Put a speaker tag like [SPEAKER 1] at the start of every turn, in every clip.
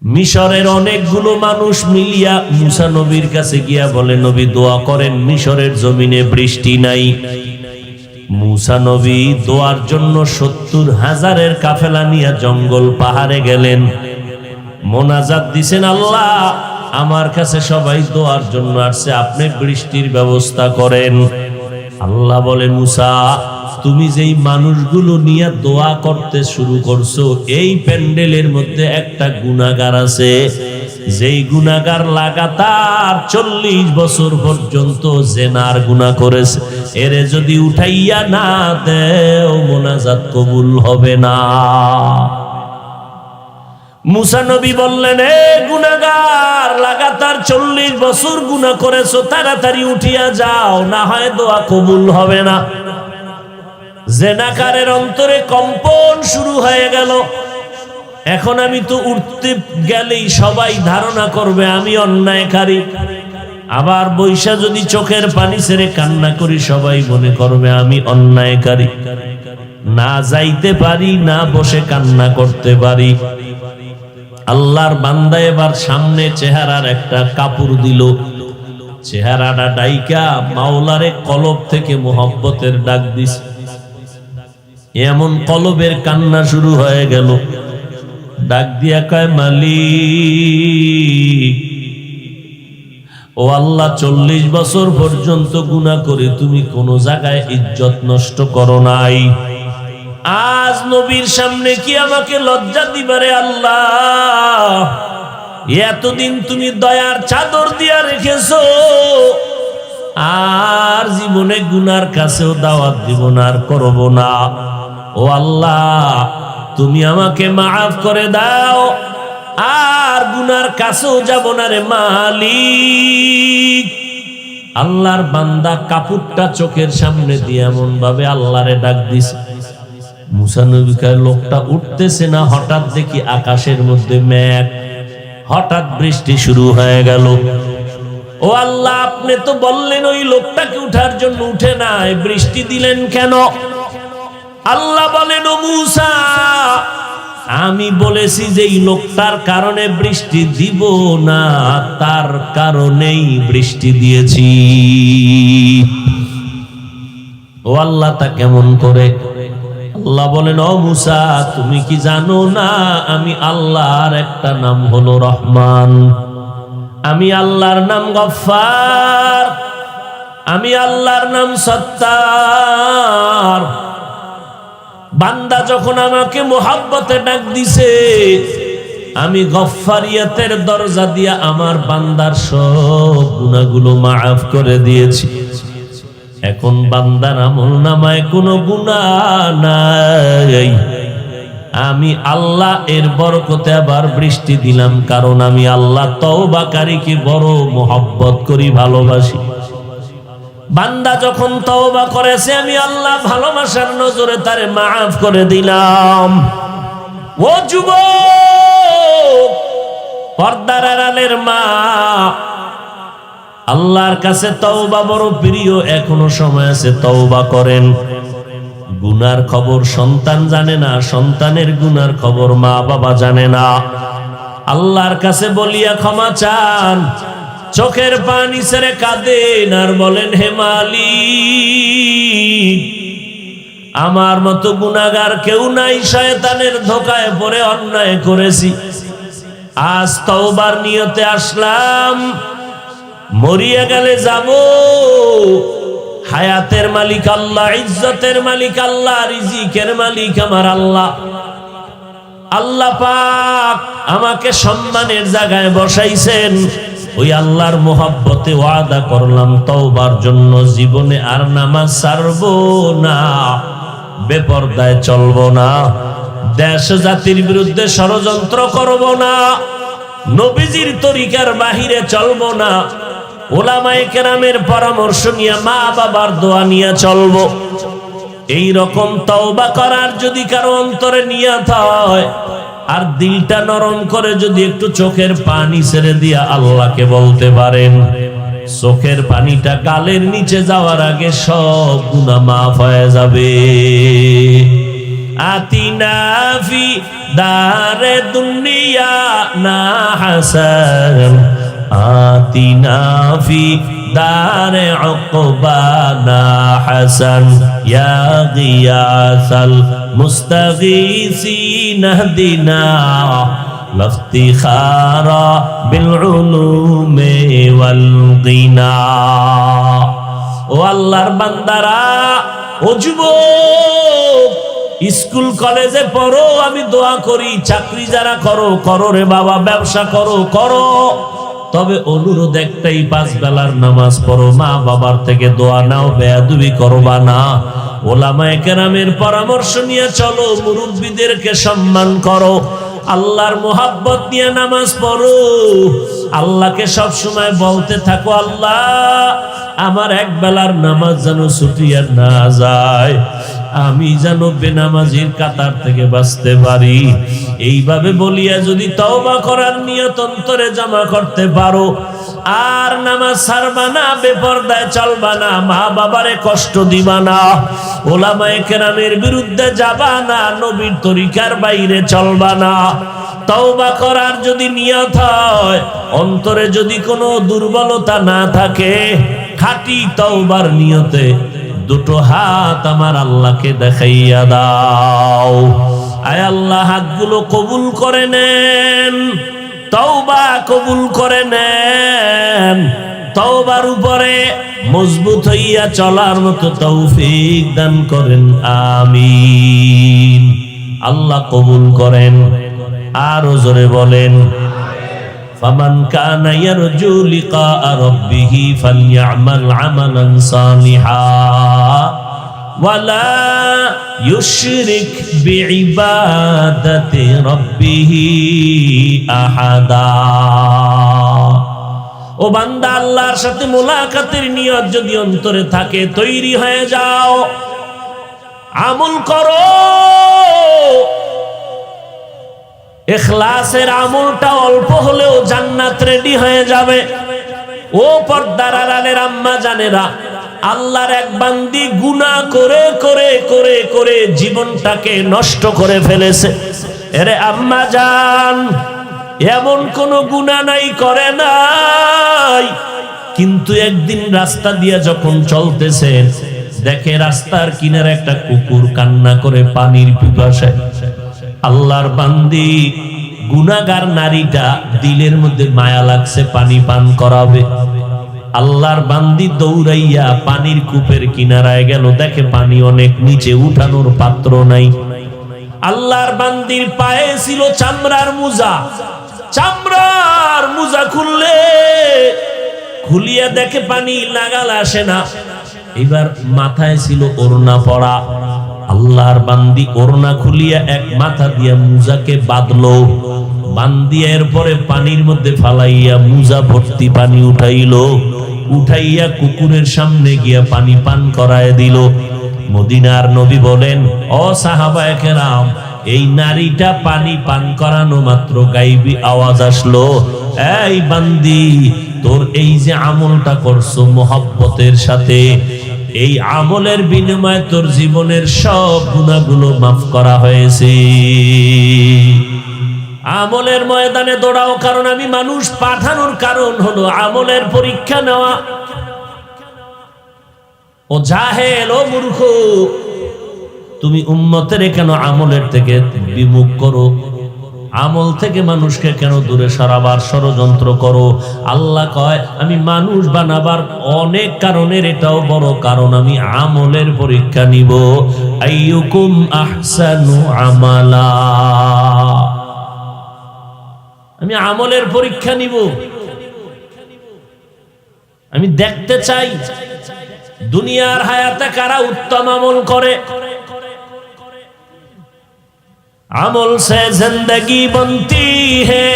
[SPEAKER 1] মিশরের অনেকগুলো মানুষ মিলিয়া মুসা নবীর কাছে গিয়া বলে, নবী দোয়া করেন, মিশরের জমিনে বৃষ্টি নাই। মুসা নবী দোয়ার জন্য ৭০,০০০ কাফেলা নিয়ে জঙ্গল পাহাড়ে গেলেন, মোনাজাত দিছেন, আল্লাহ আমার কাছে সবাই দোয়ার জন্য আসছে, আপনি বৃষ্টির ব্যবস্থা করেন। আল্লাহ বলে, মুসা তুমি যেই মানুষগুলো নিয়ে দোয়া করতে শুরু করছো, এই প্যান্ডেলের মধ্যে একটা গুনাহগার আছে, যেই গুনাহগার লাগাতার ৪০ বছর পর্যন্ত জিনার গুনাহ করেছে, এরে যদি উঠাইয়া না দেও মোনাজাত কবুল হবে না। মুসা নবী বললেন, এ গুনাহগার, লাগাতার ৪০ বছর গুনাহ করেছো, তাড়াতাড়ি উঠিয়া যাও, না হয় দোয়া কবুল হবে না। জিনাকারের অন্তরে কম্পন শুরু হয়ে গেল। এখন আমি তো উঠতে গেলেই সবাই ধারণা করবে আমি অন্যায়কারী, আবার বৈশা যদি চোখের পানি ছেড়ে কান্না করি সবাই মনে করবে আমি অন্যায়কারী। না যাইতে পারি, না বসে কান্না করতে পারি। আল্লাহর বান্দা এবার সামনে চেহারার একটা কাপড় দিল, চেহারাটা ডাইকা মাওলারে কলব থেকে মোহব্বতের ডাক দিস। এমন কলবের কান্না শুরু হয়ে গেল। ডাক দিয়া কয়, মালিক ও আল্লাহ, ৪০ বছর পর্যন্ত গুনাহ করে তুমি কোন জায়গায় ইজ্জত নষ্ট করো নাই, আজ নবীর সামনে কি আমাকে লজ্জা দিবারে আল্লাহ? এতদিন তুমি দয়ার চাদর দিয়া রেখেছো, আর জীবনে গুনার কাছেও দাওয়াত দিব না, আর করব না। ও আল্লাহ, তুমি আমাকে মাফ করে দাও, আর গুনার কাছেও যাব না রে মালিক। আল্লাহর বান্দা কাপড়টা চোখের সামনে দিয়ে এমন ভাবে আল্লাহরে ডাক দিছে। মুসা নবী কয়, লোকটা উঠতেছে না, হঠাৎ দেখি আকাশের মধ্যে মেঘ, হঠাৎ বৃষ্টি শুরু হয়ে গেল। ও আল্লাহ, আপনি তো বললেন ওই লোকটাকে উঠার জন্য, উঠে নাই, বৃষ্টি দিলেন কেন? আল্লাহ বলেন, ও মুসা, আমি বলেছি যে এই লোকটার কারণে বৃষ্টি দিব না, তার কারণেই বৃষ্টি দিয়েছি। ও আল্লাহ, তা কেমন করে? আল্লাহ বলেন, ও মুসা, তুমি কি জানো না আমি আল্লাহর একটা নাম হলো রহমান, আমি আল্লাহর নাম গফফার, আমি আল্লাহর নাম সত্তার। বান্দা যখন আমাকে মোহাব্বতে ডাক দিছে, আমি গফফারিয়াতের দরজা দিয়া আমার বান্দার সব গুনাহগুলো মাফ করে দিয়েছি। এখন বান্দার আমলনামায় কোনো গুনাহ নাই। আমি আল্লাহ এর বরকতে আবার বৃষ্টি দিলাম, কারণ আমি আল্লাহ তওবাকারীকে বড় মোহাব্বত করি, ভালোবাসি। বান্দা যখন তওবা করেছে, আমি আল্লাহ ভালোবাসার নজরে তারে মাফ করে দিলাম। ও যুবক, পর্দার আড়ালের মা, আল্লাহর কাছে তওবা বড় প্রিয়, এখনো সময় আছে, তওবা করেন। গুনার খবর সন্তান জানে না, সন্তানের গুনার খবর মা বাবা জানে না। আল্লাহর কাছে বলিয়া ক্ষমা চান, চোখের পানি ছেড়ে কাঁদেন, আর বলেন, হে মালিক, আমার মতো গুনাহগার কেউ নাই, শয়তানের ধোকায় পড়ে অন্যায় করেছি, আজ তওবার নিয়তে আসলাম। মরিয়া গেলে যাব, হায়াতের মালিক আল্লাহ, ইজ্জতের মালিক আল্লাহ, রিজিকের মালিক আমার আল্লাহ। আল্লাহ পাক আমাকে সম্মানের জায়গায় বসাইছেন, ওই আল্লাহর মোহাব্বতে ওয়াদা করলাম তওবার জন্য জীবনে আর নামাজ ছাড়বো না, বেপরদায় চলবো না, দেশ জাতির বিরুদ্ধে ষড়যন্ত্র করব না, নবীজির তরিকার বাহিরে চলবো না, ওলামায়ে কেরামের পরামর্শ নিয়ে, মা বাবার দোয়া নিয়ে চলবো। এই রকম তওবা করার যদি কারো অন্তরে নিয়ত হয়, আর দিলটা নরম করে যদি একটু চোখের পানি ছেড়ে দিয়া আল্লাহকে বলতে পারেন, চোখের পানিটা গালের নিচে যাওয়ার আগে সব গুনাহ মাফ হয়ে যাবে। আতিনা ফি দারে দুনিয়া না হাসান আতিনা ফি দারে উকবানা হাসান ইয়া গিয়াসাল মুস্তাগীসিন ইহদিনা লাফতিখারা বিল উলুমি ওয়াল গিনা। ও আল্লাহর বান্দারা, ও যুবক, স্কুল কলেজে পড়ো, আমি দোয়া করি চাকরি যারা করো করো রে বাবা, ব্যবসা করো করো, তবে অনুরোধ একটাই, 5 বেলার নামাজ পড়ো, মা বাবার থেকে দোয়া নাও, বেয়াদবি করবা না, ওলামায়ে কেরামের পরামর্শ নিয়ে চলো, মুরব্বীদেরকে সম্মান করো, আল্লাহর মোহাব্বত নিয়ে নামাজ পড়ো, আল্লাহকে সব সময় বলতে থাকো, আল্লাহ আমার এক বেলার নামাজ যেন ছুটিয়ে না যায়, আমি যেন বেনামাজির কাতার থেকে বাঁচতে পারি। এইভাবে বলিয়া যদি তওবা করার নিয়ত অন্তরে জমা করতে পারো, আর নামাজ ছাড়বা না, বেপরদায় চলবা না, মা বাবারে কষ্ট দিবা না, ওলামায়ে কেরামের বিরুদ্ধে যাবা না, নবীর তরিকার বাইরে চলবা না। তওবা করার যদি নিয়ত হয়, অন্তরে যদি কোনো দুর্বলতা না থাকে, খাঁটি তওবার নিয়তে দুটো হাত আমার আল্লাহকে দেখাইয়া দাও। আয় আল্লাহ, হাতগুলো কবুল করে নেন, তওবা কবুল করে নেন, তওবার উপরে মজবুত হইয়া চলার মতো তৌফিক দান করেন, আমিন। আল্লাহ কবুল করেন। আরো জোরে বলেন, ফামান কানা ইয়ারজু লিকা রাব্বিহি ফালইআমাল আমালান সালিহা ওয়ালা ইউশরিক বিইবাদাতি রাব্বিহি আহাদা। ও বান্দা, আল্লাহর সাথে মোলাকাতের নিয়ত যদি অন্তরে থাকে, তৈরি হয়ে যাও, আমল করো। ইখলাসের আমলটা অল্প হলেও জান্নাত রেডি হয়ে যাবে। ও পর্দার আড়ালের আম্মা জানেরা, আল্লাহর এক বান্দি গুনাহ করে করে করে করে জীবনটাকে নষ্ট করে ফেলেছে। এরে আম্মা জান, এমন কোন গুনাহ নাই করে নাই, কিন্তু একদিন রাস্তা দিয়ে যখন চলতেছেন, দেখে রাস্তার কিনারে একটা কুকুর কান্না করে পানির পিপাসায়। আল্লাহর বান্দি গুনাহগার নারীটা দিলের মধ্যে মায়া লাগছে, পানি পান করাবে। আল্লাহর বান্দি দৌড়াইয়া পানির কূপের কিনারায় গেল, দেখে পানি অনেক নিচে, উঠানোর পাত্র নাই। আল্লাহর বান্দির পায়ে ছিল চামড়ার মোজা, চামড়ার মোজা খুলিয়া দেখে পানি লাগাল আসে না। এবার মাথায় ছিল ওড়না পরা। আল্লাহর বান্দি ওড়না খুলিয়া এক মাথা দিয়া মুজাকে বাঁধলো, বান্দিয়া এরপরে পানির মধ্যে ফালাইয়া মুজা ভর্তি পানি উঠাইয়া কুকুরের সামনে গিয়া পানি পান করায় দিল। মদিনার নবী বলেন, ও সাহাবায়ে কেরাম, এই নারীটা পানি পান করানো মাত্র গাইবি আওয়াজ আসলো, এই বান্দি, তোর এই যে আমলটা করছো মোহাব্বতের সাথে, এই আমলের বিনিময়ে তোর জীবনের সব গুনাহগুলো মাফ করা হয়েছে। আমলের ময়দানে দৌড়াও, কারণ আমি মানুষ পাঠানোর কারণ হলো আমলের পরীক্ষা নেওয়া। ও জাহেল, ও মূর্খ, তুমি উম্মতের কেন আমলের থেকে বিমুখ করো? আমল থেকে মানুষকে কেন দূরে সরাবার ষড়যন্ত্র করো? আল্লাহ কয়, আমি মানুষ বানাবার অনেক কারণের এটাও বড় কারণ, আমি আমলের পরীক্ষা নিব। আইয়ুকুম আহসানু আমালা, আমি আমলের পরীক্ষা নিব। আমি দেখতে চাই দুনিয়ার হায়াতে কারা উত্তম আমল করে। আমল से जिंदगी बनती है,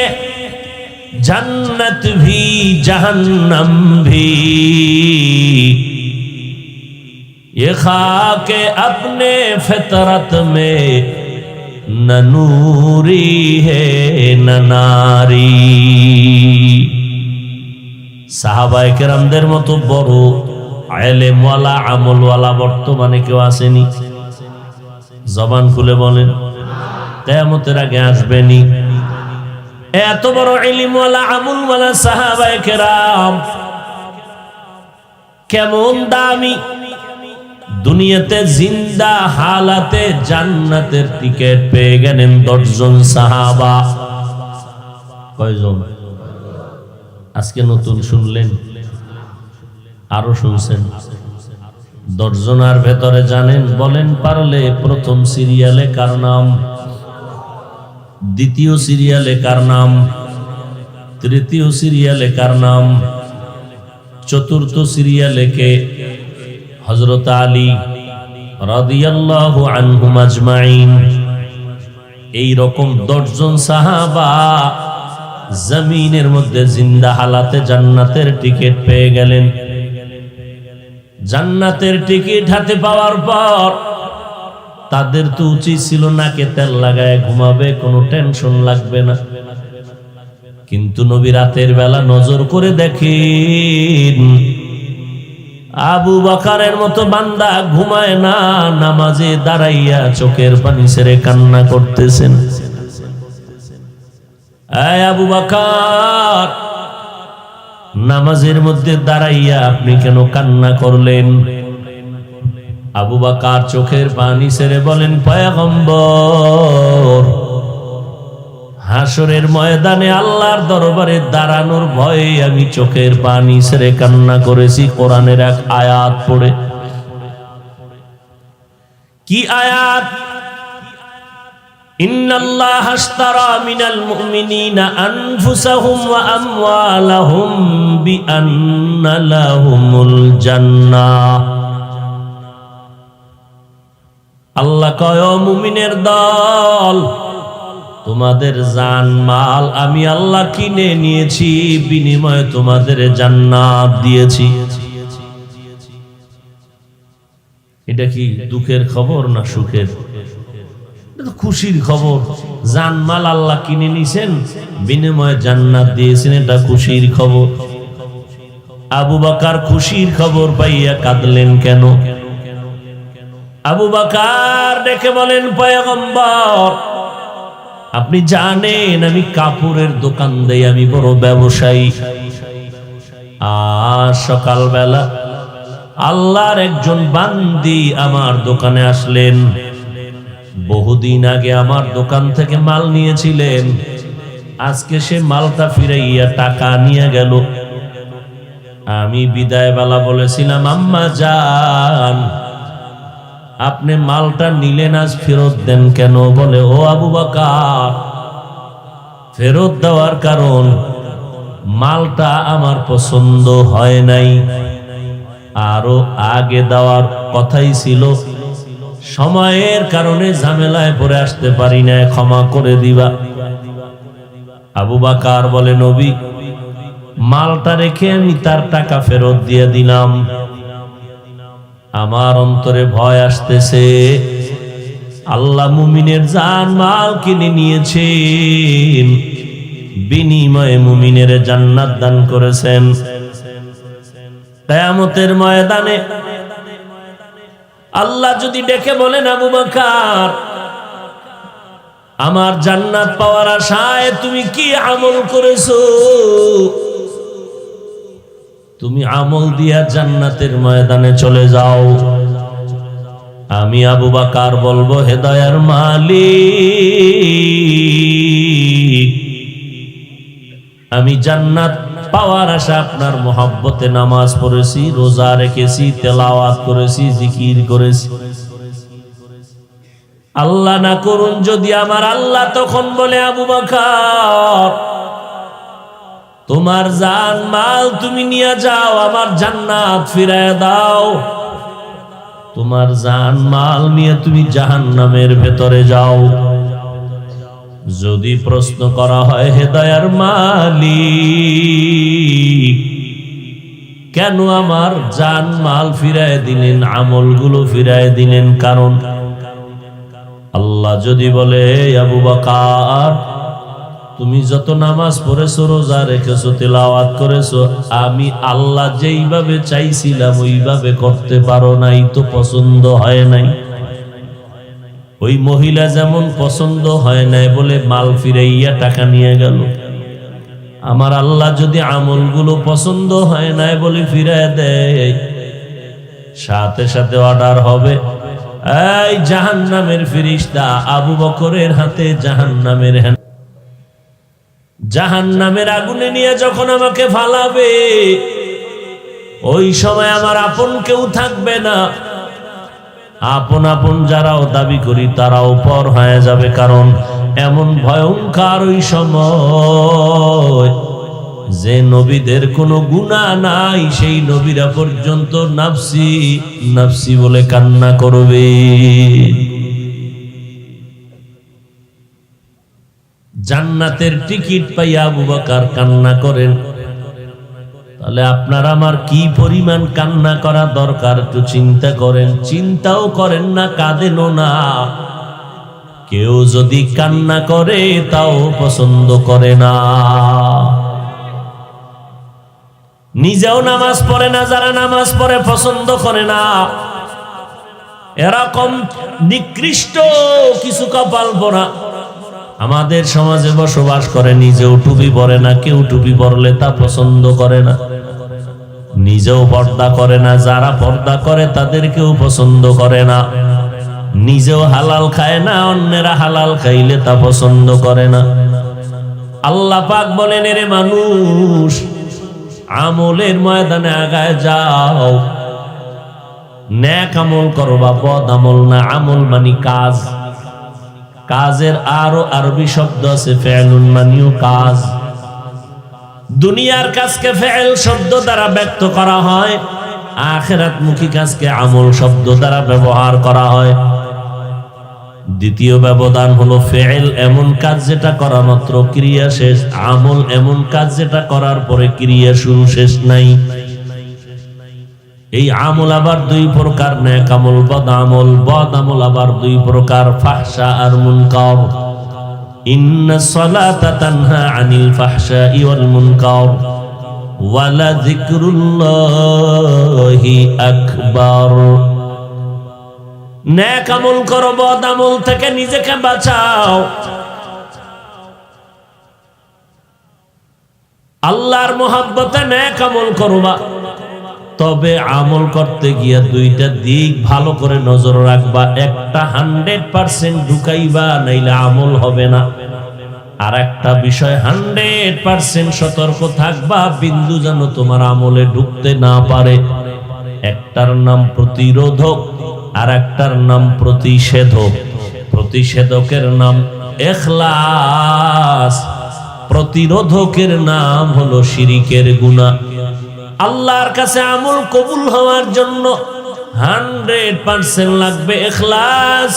[SPEAKER 1] जन्नत भी जहन्नम भी, ये खाके अपने फितरत में न नूरी है न नारी। সাহাবায়ে কেরামদের মতো বড় ইলমওয়ালা আমলওয়ালা বর্তমানে কেউ আসেনি? জবান খুলে বলেন, কিয়ামতের আগে আসবেনি। এত বড় ইলমওয়ালা আমলওয়ালা সাহাবায়ে কেরাম কেমন দামি, দুনিয়াতে জিন্দা হালাতে জান্নাতের টিকিট পেয়ে গেলেন 10 জন সাহাবা। কয়জন? আজকে নতুন শুনলেন, আরো শুনছেন? 10 জনের ভেতরে জানেন, বলেন পারলে প্রথম সিরিয়ালে কার নাম, দ্বিতীয় সিরিয়ালে কার নাম, তৃতীয় সিরিয়ালে কার নাম, চতুর্থ সিরিয়ালে কে? হযরত আলী রাদিয়াল্লাহু আনহুম আজমাইন। এই রকম 10 জন সাহাবা জমিনের মধ্যে জিন্দা হালাতে জান্নাতের টিকিট পেয়ে গেলেন। জান্নাতের টিকিট হাতে পাওয়ার পর তাদের তো উচিত ছিল নাকে তেল লাগায় ঘুমাবে, কোনো টেনশন লাগবে না। কিন্তু নবী রাতের বেলা নজর করে দেখেন আবু বকরের মতো বান্দা ঘুমায় না, নামাজে দাঁড়াইয়া চোখের পানি ছেড়ে কান্না করতেছেন। এই আবু বকর, নামাজের মধ্যে দাঁড়াইয়া আপনি কেন কান্না করলেন? আবু বকর চোখের পানি ছেড়ে বলেন, পয়গম্বর, হাসরের ময়দানে আল্লাহর দরবারে দাঁড়ানোর ভয়ে আমি চোখের পানি ছেড়ে কান্না করেছি কোরআনের এক আয়াত পড়ে। কি আয়াত? ইন্নাল্লাহা আশতারা মিনাল মুমিনিনা আনফুসাহুম ওয়া আমওয়ালাহুম বিআন্না লাহুমুল জান্নাহ। আল্লাহ কয়, ও মুমিনের দল, তোমাদের জান মাল আমি আল্লাহ কিনে নিয়েছি, বিনিময়ে তোমাদের জান্নাত দিয়েছি। এটা কি দুঃখের খবর না সুখের? এটা তো খুশির খবর। জান মাল আল্লাহ কিনে নিয়েছেন, বিনিময়ে জান্নাত দিয়েছেন, এটা খুশির খবর। আবু বকর খুশির খবর পাইয়া কাঁদলেন কেন? আবু বকর ডেকে বলেন, পয়গম্বর, আপনি জানেন আমি কাপড়ের দোকান দেই, আমি বড় ব্যবসায়ী। আর সকালবেলা আল্লাহর একজন বান্দি আমার দোকানে আসলেন। বহুদিন আগে আমার দোকান থেকে মাল নিয়েছিলেন, আজকে সে মালটা ফিরাইয়া টাকা নিয়ে গেল। আমি বিদায় বেলা বলেছিলাম, আম্মা জান, আপনি মালটা নিলেন, আজ ফেরত দেন কেন? বলে, ও আবু বকর, ফেরত দেওয়ার কারণ মালটা আমার পছন্দ হয় নাই, আরো আগে দেওয়ার কথাই ছিল, সময়ের কারণে ঝামেলায় পড়ে আসতে পারি না, ক্ষমা করে দিবা। আবু বকর বলে, নবী, মালটা রেখে আমি তার টাকা ফেরত দিয়ে দিলাম। আমার অন্তরে ভয় আসতেছে, আল্লাহ মুমিনের জান মাল কিনে নিয়েছেন, বিনিময়ে মুমিনের জান্নাত দান করেছেন। কিয়ামতের ময়দানে আল্লাহ যদি ডেকে বলেন, আবু বকর, আমার জান্নাত পাওয়ার আশায় তুমি কি আমল করেছো? তুমি আমল দিয়া জান্নাতের ময়দানে চলে যাও। আমি আবু বকর বলবো, হে দয়ার মালিক, আমি জান্নাত পাওয়ার আশা আপনার মহব্বতে নামাজ পড়েছি, রোজা রেখেছি, তেলাওয়াত করেছি, জিকির করেছি। আল্লাহ না করুন যদি আমার আল্লাহ তখন বলে, আবু বকর, তোমার জান মাল তুমি নিয়ে যাও, আমার জান্নাত ফিরায় দাও। তোমার জান মাল নিয়ে তুমি জাহান্নামের ভেতরে যাও। যদি প্রশ্ন করা হয়, হে দয়ার মালিক, কেন আমার জান মাল ফিরায় দিলেন, আমলগুলো ফিরায় দিলেন? কারণ আল্লাহ যদি বলে, আবু বকর, তুমি যত নামাজ পড়েছো, রোজা রেখেছো, তেলাওয়াত করেছো, আমি আল্লাহ যেইভাবে চাইছিলাম ওইভাবে করতে পারো নাই, তো পছন্দ হয় নাই। ওই মহিলা যেমন পছন্দ হয় নাই বলে মাল ফিরাইয়া টাকা নিয়ে গেল, আমার আল্লাহ যদি আমলগুলো পছন্দ হয় নাই বলে ফিরায় দেয়, সাথে সাথে অর্ডার হবে, এই জাহান্নামের ফেরেশতা আবু বকরের হাতে জাহান্নামের আগুনে নিয়ে যখন আমাকে ফালাবে, ওই সময় আমার আপন কেউ থাকবে না। আপন আপন যারাও দাবি করি তারাও পর হয়ে যাবে, কারণ এমন ভয়ঙ্কর ওই সময় যে নবীদের কোনো গুনাহ নাই, সেই নবীরা পর্যন্ত নাফসি নাফসি বলে কান্না করবে। জান্নাতের টিকিট পাইয়া আবু বকর কান্না করেন, তাহলে আপনার আমার কি পরিমাণ কান্না করা দরকার একটু চিন্তা করেন। চিন্তাও করেন না, কাঁদেনও না। কেউ যদি কান্না করে তাও পছন্দ করে না। নিজেও নামাজ পড়ে না, যারা নামাজ পড়ে পছন্দ করে না। এরকম নিকৃষ্ট কিছু কপাল পোড়া আমাদের সমাজে বসবাস করে, নিজেও টুপি পরে না, কেউ টুপি পরলে তা পছন্দ করে না, নিজেও পর্দা করে না, যারা পর্দা করে তাদেরকেও পছন্দ করে না, নিজেও হালাল খায় না, অন্যেরা হালাল খাইলে তা পছন্দ করে না। আল্লাহ পাক বলেন, এরে মানুষ, আমলের ময়দানে আগায় যাও, নেক আমল করবা, বদ আমল না। আমল মানে কাজ, কাজের আরো আরবি শব্দ আছে ফেলুন, মানিও কাজ। দুনিয়ার কাজকে ফেল শব্দ দ্বারা ব্যক্ত করা হয়, আখিরাতমুখী কাজকে আমল শব্দ দ্বারা ব্যবহার করা হয়। দ্বিতীয় ব্যবধান হলো ফেল এমন কাজ যেটা করা মাত্র ক্রিয়া শেষ, আমল এমন কাজ যেটা করার পরে ক্রিয়া শুরু শেষ নাই। এই আমল আবার দুই প্রকার, নেক আমল, বদ আমল। বদ আমল আবার দুই প্রকার, ফাহশা আর মুনকার। ইন্নাস সালাতা তানহা আনিল ফাহশাই ওয়াল মুনকার ওয়া লাযিকরুল্লাহি আকবার। নেক আমল করো, বদ আমল থেকে নিজেকে বাঁচাও। আল্লাহর মহব্বতে নেক আমল করবা, তবে আমল করতে গিয়া দুইটা দিক ভালো করে নজর রাখবা। একটা 100% ঢুকাইবা, নাইলে আমল হবে না। আর একটা বিষয় 100% সতর্ক থাকবা, বিন্দু যেন তোমার আমলে ঢুকতে না পারে। একটার নাম প্রতিরোধক, আর একটার নাম প্রতিষেধক। প্রতিষেধকের নাম ইখলাস, প্রতিরোধকের নাম হলো শিরিকের গুনাহ। আল্লাহর কাছে আমল কবুল হওয়ার জন্য 100% লাগবে ইখলাস।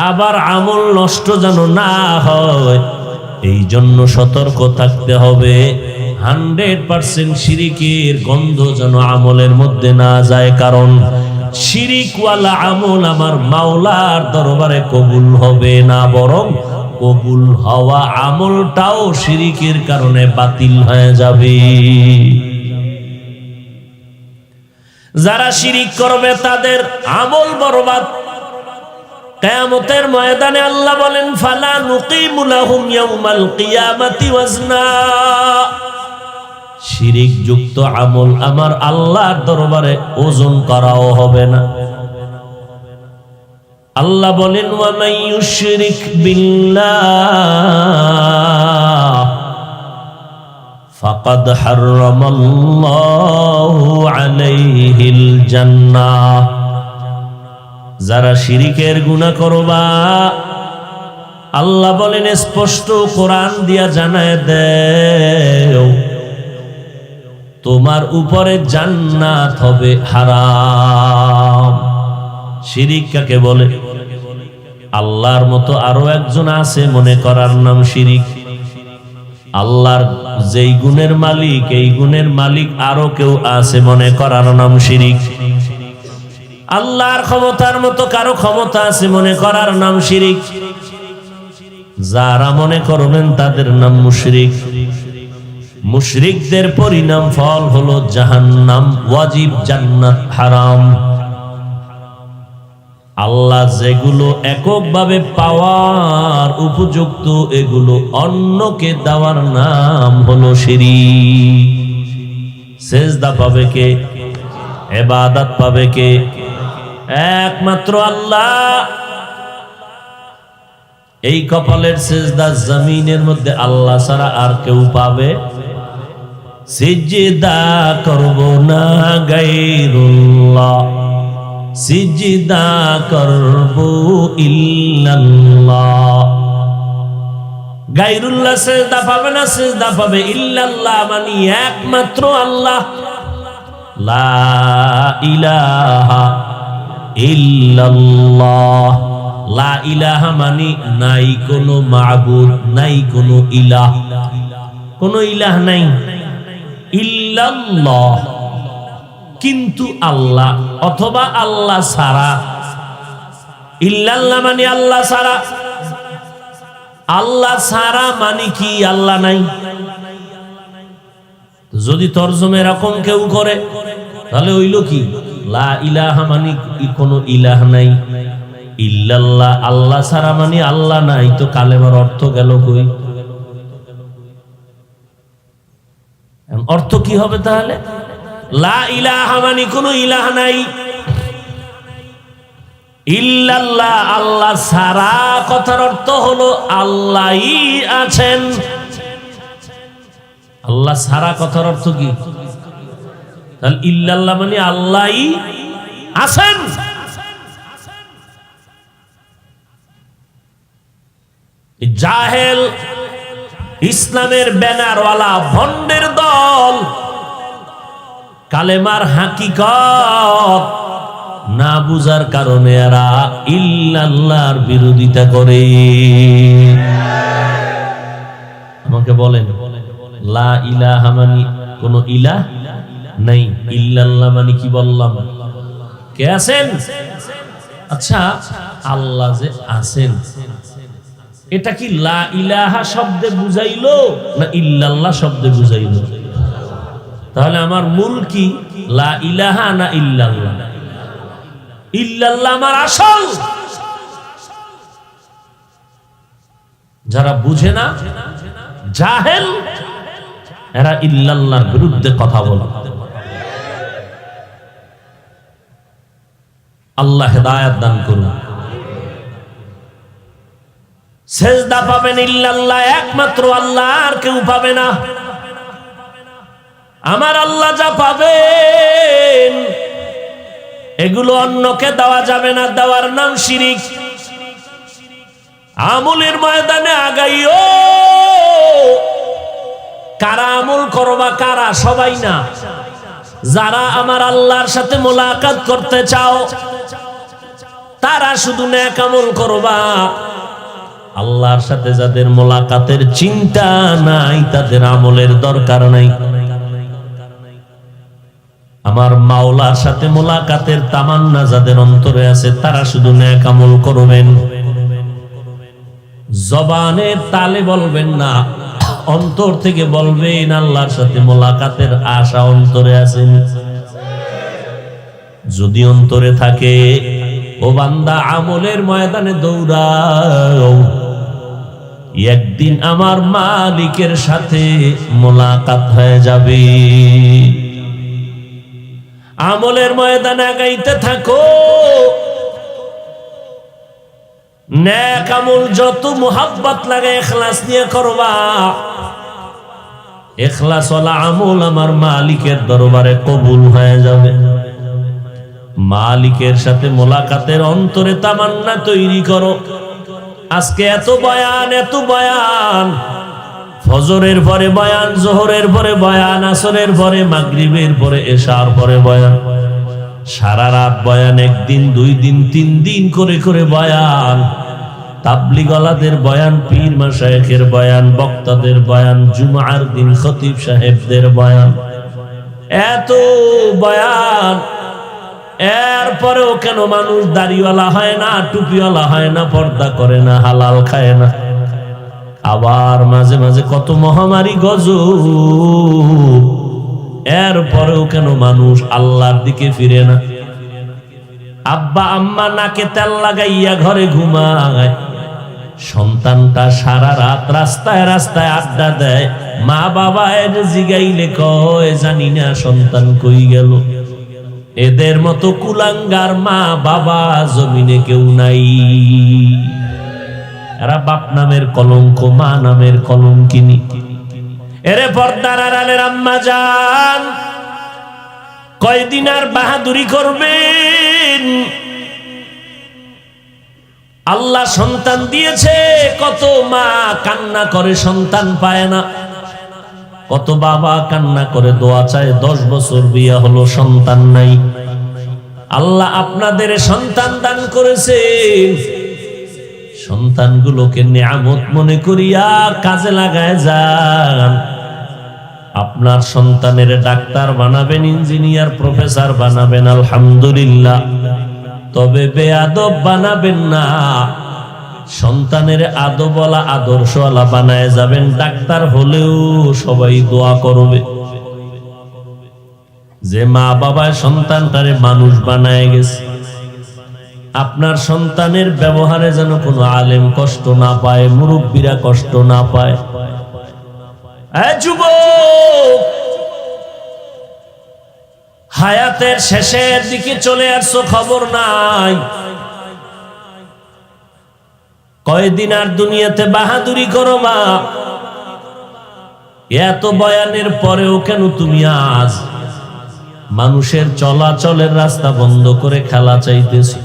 [SPEAKER 1] আবার আমল নষ্ট যেন না হয়, এই জন্য সতর্ক থাকতে হবে। 100% শিরিকের গন্ধ যেন আমলের মধ্যে না যায়, কারণ শিরিকওয়ালা আমল আমার মাওলার দরবারে কবুল হবে না, বরং কবুল হওয়া আমলটাও শিরিকের কারণে বাতিল হয়ে যাবে। যারা শিরিক করবে তাদের আমল বরবাদ। কিয়ামতের ময়দানে আল্লাহ বলেন, ফালা নুকিমু লাহুম ইয়াউমাল কিয়ামাতি ওয়াজনা। শিরিক যুক্ত আমল আমার আল্লাহর দরবারে ওজন করাও হবে না। আল্লাহ বলেন, ওয়া মান ইউশরিক বিল্লাহ ফাকাদ হারামাল্লাহু আলাইহিল জান্নাহ। যারা শিরিকের গুনাহ করবা, আল্লাহ বলেন স্পষ্ট কোরআন দিয়া জানায় দেও, তোমার উপরে জান্নাত হবে হারাম। শিরিক কাকে বলে? আল্লাহর মতো আরো একজন আছে মনে করার নাম শিরিক। আল্লাহর যেই গুণের মালিক, এই গুণের মালিক আরো কেউ আছে মনে করার নাম শিরিক। আল্লাহর ক্ষমতার মতো কারো ক্ষমতা আছে মনে করার নাম শিরিক। যারা মনে করবেন তাদের নাম মুশরিক। মুশরিকদের পরিণাম ফল হলো জাহান্নাম, ওয়াজিব জান্নাত হারাম। আল্লাহ যেগুলো এককভাবে পাওয়ার উপযুক্ত এগুলো অন্যকে দেওয়ার নাম হলো শিরক। সেজদা পাবে কে? ইবাদত পাবে কে? একমাত্র আল্লাহ। এই কপালের সেজদা জমিনের মধ্যে আল্লাহ ছাড়া আর কেউ পাবে? সিজদা করব না গায়রুল্লাহ, সিজদা করব ইল্লাল্লাহ। গায়রুল্লাহ সিজদা পাবে না, সিজদা পাবে ইল্লাল্লাহ মানে একমাত্র আল্লাহ। লা ইলাহা ইল্লাল্লাহ, লা ইলাহা মানে নাই কোনো মাবুদ, নাই কোনো ইলাহ, কোনো ইলাহ নাই, ইল্লাল্লাহ কিন্তু আল্লাহ অথবা আল্লাহ ছাড়া। ইল্লাল্লাহ মানে আল্লাহ ছাড়া, আল্লাহ ছাড়া মানে কি আল্লাহ নাই। যদি তরজমা এরকম কেউ করে তাহলে হইল কি? লা ইলাহা মানে কোনো ইলাহ নাই, ইল্লাল্লাহ আল্লাহ ছাড়া মানে আল্লাহ নাই। তো কালেমার অর্থ গেল কই? অর্থ কি হবে তাহলে? লা ইলাহা মানে কোনো ইলাহ নাই, ইল্লাল্লাহ আল্লাহ ছাড়া কথার অর্থ হলো আল্লাহই আছেন। আল্লাহ ছাড়া কথার অর্থ কি? তাহলে ইল্লাল্লাহ মানে আল্লাহই আছেন। জাহেল ইসলামের ব্যানারওয়ালা ভণ্ডের দল কালেমার হাকিকত না বুঝার কারণে এরা ইল্লাল্লাহর বিরোধিতা করে। আমাকে বলেন, লা ইলাহা মানে কোন ইলাহ নাই, ইল্লাল্লাহ মানে কি বললাম? কে আছেন? আচ্ছা, আল্লাহ যে আছেন এটা কি লা ইলাহা শব্দে বুঝাইলো না ইল্লাল্লাহ শব্দে বুঝাইলো? তাহলে আমার মূল কি, লা ইলাহা না ইল্লাল্লাহ? ইল্লাল্লাহ আমার আসল। যারা বুঝে না, জাহেল, এরা ইল্লাল্লাহর বিরুদ্ধে কথা বলে। আল্লাহ হেদায়েত দান করুন। সেজদা পাবেন ইল্লাল্লাহ, একমাত্র আল্লাহ, আর কেউ পাবে না। আমার আল্লাহ যা পাবেন এগুলো অন্যকে দেওয়া যাবে না, দেওয়ার নাম শিরিক। আমলের ময়দানে আগাইও, কারা আমল করবা, কারা? সবাই না। যারা আমার আল্লাহর সাথে মোলাকাত করতে চাও তারা শুধু নেক আমল করবা। আল্লাহর সাথে যাদের মোলাকাতের চিন্তা নাই তাদের আমলের দরকার নাই। আমার মাওলার সাথে মোলাকাতের তামান্না যাদের অন্তরে আছে তারা শুধু নেক আমল করবেন। জবানের তালে বলবেন না, অন্তর থেকে বলবেন আল্লাহর সাথে মোলাকাতের আশা অন্তরে আছে। যদি অন্তরে থাকে, ও বান্দা আমলের ময়দানে দৌড়াও, একদিন আমার মালিকের সাথে মোলাকাত হয়ে যাবে। আমলের ময়দানে আগাইতে থাকো, নেক আমল যত মুহাব্বত লাগে ইখলাস নিয়ে করবা। ইখলাস ওয়ালা আমল আমার মালিকের দরবারে কবুল হয়ে যাবে। মালিকের সাথে মোলাকাতের অন্তরে তামান্না তৈরি করো। আজকে এত বয়ান, এত বয়ান, ফজরের পরে বয়ান, জোহরের পরে বয়ান, আসরের পরে, মাগরিবের পরে, এশার পরে বয়ান, সারা রাত বয়ান, একদিন, 2 দিন, 3 দিন করে করে বয়ান, তাবলীগওয়ালাদের বয়ান, পীর মাশায়েখের বয়ান, বক্তাদের বয়ান, জুমার দিন খতিব সাহেবদের বয়ান, এত বয়ান। এরপরেও কেন মানুষ দাড়িওয়ালা হয় না, টুপিওয়ালা হয় না, পর্দা করে না, হালাল খায় না? আবার মাঝে মাঝে কত মহামারী গজব, এরপরেও কেন মানুষ আল্লাহর দিকে ফিরে না? আব্বা আম্মা নাকে তেল লাগাইয়া ঘরে ঘুমায়, সন্তানটা সারা রাত রাস্তায় রাস্তায় আড্ডা দেয়, মা বাবা এর জিগাইলে কয় জানি না সন্তান কই গেল। এদের মতো কুলাঙ্গার মা বাবা জমিনে কেউ নাই। এরা বাপ নামের কলঙ্ক, মা নামের কলঙ্কিনী। এরে পর্দার আড়ালের আম্মা জান, কয়দিন আর বাহাদুরি করবেন? আল্লাহ সন্তান দিয়েছে, কত মা কান্না করে সন্তান পায় না, কত বাবা কান্না করে দোয়া চায়, 10 বছর বিয়ে হলো সন্তান নাই। আল্লাহ আপনাদের সন্তান দান করেছে, সন্তানগুলোকে নিয়ামত মনে করিয়া কাজে লাগায় যান। আপনার সন্তানের ডাক্তার বানাবেন, ইঞ্জিনিয়ার, প্রফেসর বানাবেন, আলহামদুলিল্লাহ। তবে বেয়াদব বানাবেন না। সন্তানের আদবওয়ালা আদর্শওয়ালা বানায় যাবেন। ডাক্তার হলেও সবাই দোয়া করবে যে মা বাবা সন্তানটারে মানুষ বানায় গেছে। আপনার সন্তানের ব্যবহারে যেন কোনো আলেম কষ্ট না পায়, মুরব্বীরা কষ্ট না পায়। যুবক, হায়াতের শেষের দিকে চলে আসছো, খবর নাই। কয়দিন আর দুনিয়াতে বাহাদুরি করো মা? এত বয়ানের পরেও কেন তুমি আজ মানুষের চলাচলের রাস্তা বন্ধ করে খেলা চাইতেছো?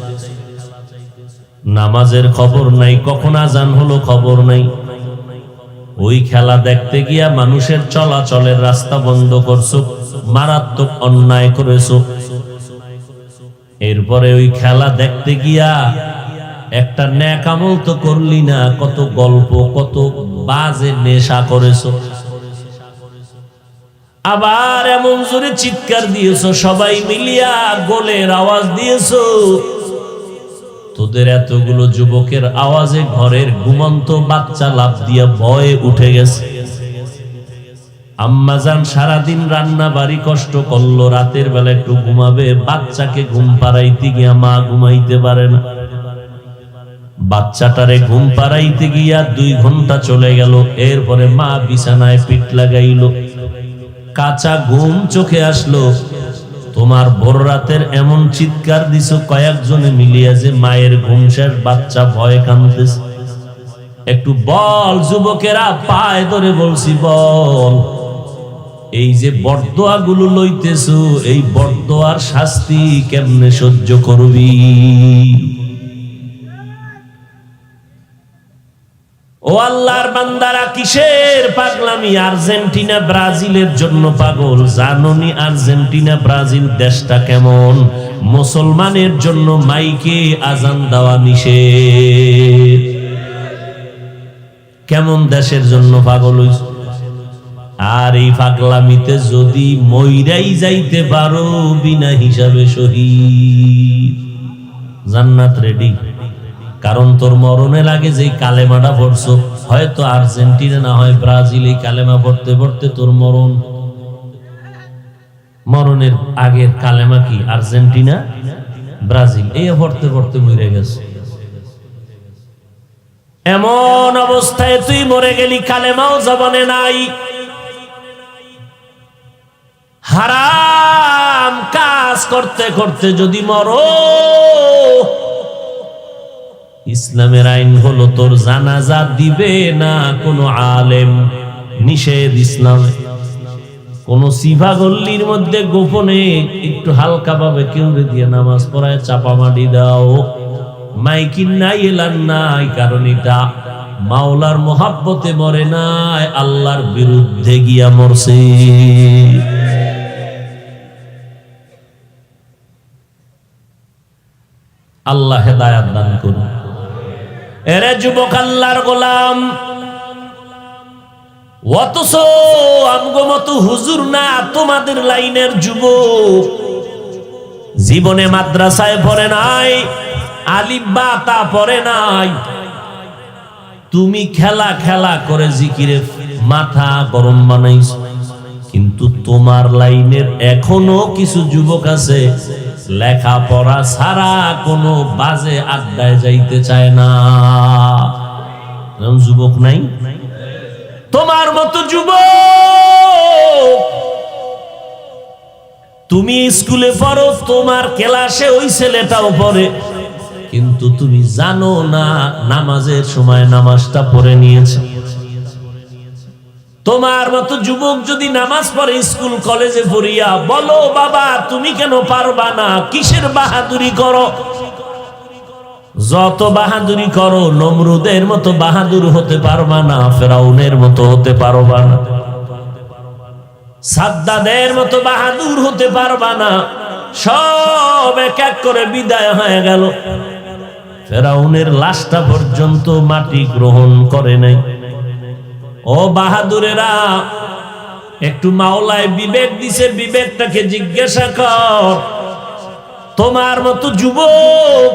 [SPEAKER 1] নামাজের খবর নাই, কখন আজান হলো খবর নাই। ওই খেলা দেখতে গিয়া মানুষের চলাচলের রাস্তা বন্ধ করছো, মারাত্মক অন্যায় করেছো। এরপরে ওই খেলা দেখতে গিয়া একটা নেক আমল তো করলি না, কত গল্প, কত বাজে নেশা করেছো। আবার এমন জোরে চিৎকার দিয়েছো, সবাই মিলিয়া গোলের আওয়াজ দিয়েছো। তোদের এতগুলো যুবকের আওয়াজে ঘরের ঘুমন্ত বাচ্চা লাফ দিয়া ভয়ে উঠে গেছে। আম্মাজান সারাদিন রান্না বাড়ি কষ্ট করলো, রাতের বেলা একটু ঘুমাবে, বাচ্চাকে ঘুম পাড়াইতে গিয়া মা ঘুমাইতে পারে না। বাচ্চাটারে ঘুম পাড়াইতে গিয়া 2 ঘন্টা চলে গেল। এরপরে মা বিছানায় পিঠ লাগাইল, কাঁচা ঘুম চোখে আসলো। তোমার ভোর রাতের এমন চিৎকার দিছো কয়েকজনে মিলিয়ে যে মায়ের ঘুম শেষ, বাচ্চা ভয়ে কাঁদতেছে। একটু বল যুবকেরা, পায়ে ধরে বলছি বল, এই যে বরদোয়া গুলো লইতেছো, এই বরদোয়ার শাস্তি কেমনে সহ্য করবি? ও আল্লাহর বান্দারা, কিসের পাগলামি? আর্জেন্টিনা ব্রাজিলের জন্য পাগল। জানোনি আর্জেন্টিনা ব্রাজিল দেশটা কেমন? মুসলমানের জন্য মাইকে আজান দেওয়া নিষেধ। কেমন দেশের জন্য পাগল হইছ? আর এই পাগলামিতে যদি মইরাই যাইতে পারো, বিনা হিসাবে শহীদ, জান্নাত রেডি। কারণ তোর মরণে লাগে যে কালেমাটা পড়ছো, হয়তো আর্জেন্টিনা না হয় ব্রাজিল, এই কালেমা পড়তে পড়তে তোর মরণের আগের কালেমা কি? আর্জেন্টিনা ব্রাজিল, এই পড়তে পড়তে মরে গেছে। এমন অবস্থায় তুই মরে গেলি, কালেমাও জবানে নাই। হারাম কাজ করতে করতে যদি মরো, ইসলামের আইন হলো তোর জানাজা দিবে না কোনো আলেম, নিষেধ ইসলামে। কোন সিভা গল্লির মধ্যে গোপনে একটু হালকা ভাবে কেউ দিয়ে নামাজ পড়ায় চাপা মাটি দাও, মাইকিন নাই, এলান নাই। কারণ এটা মাওলার মোহাব্বতে মরে নাই, আল্লাহর বিরুদ্ধে গিয়া মরছে। আল্লাহ হেদায়াত দান করুন। এরে যুবক আল্লাহর গোলাম, অথচ আমগো মতো হুজুর না, তোমাদের লাইনের যুবক জীবনে মাদ্রাসায় পড়ে নাই, আলিফ বা তা পড়ে নাই। তুমি খেলা খেলা করে জিকিরে মাথা গরম বানাইছ। কিন্তু তোমার লাইনের এখনো কিছু যুবক আছে লেখাপড়া ছাড়া কোনো বাজে আড্ডায় যাইতে চায় না। এরকম যুবক নাই? তোমার মতো যুবক, তুমি স্কুলে পড়ো, তোমার ক্লাসে ওই ছেলেটাও পড়ে, কিন্তু তুমি জানো না নামাজের সময় নামাজটা পড়ে নিয়েছে। তোমার মতো যুবক যদি নামাজ পড়ে স্কুল কলেজে পড়িয়া, বলো বাবা তুমি কেন পারবা না? কিসের বাহাদুরি করো? যত বাহাদুরি করো নমরুদের মতো বাহাদুর হতে পারবা না, ফেরাউনের মতো হতে পারবা না, সাদ্দাদের মতো বাহাদুর হতে পারবা না। সব এক এক করে বিদায় হয়ে গেল। ফেরাউনের লাশটা পর্যন্ত মাটি গ্রহণ করে নাই। ও বাহাদুরেরা, একটু মাওলায় বিবেক দিছে, বিবেকটাকে জিজ্ঞাসা কর। তোমার মতো যুবক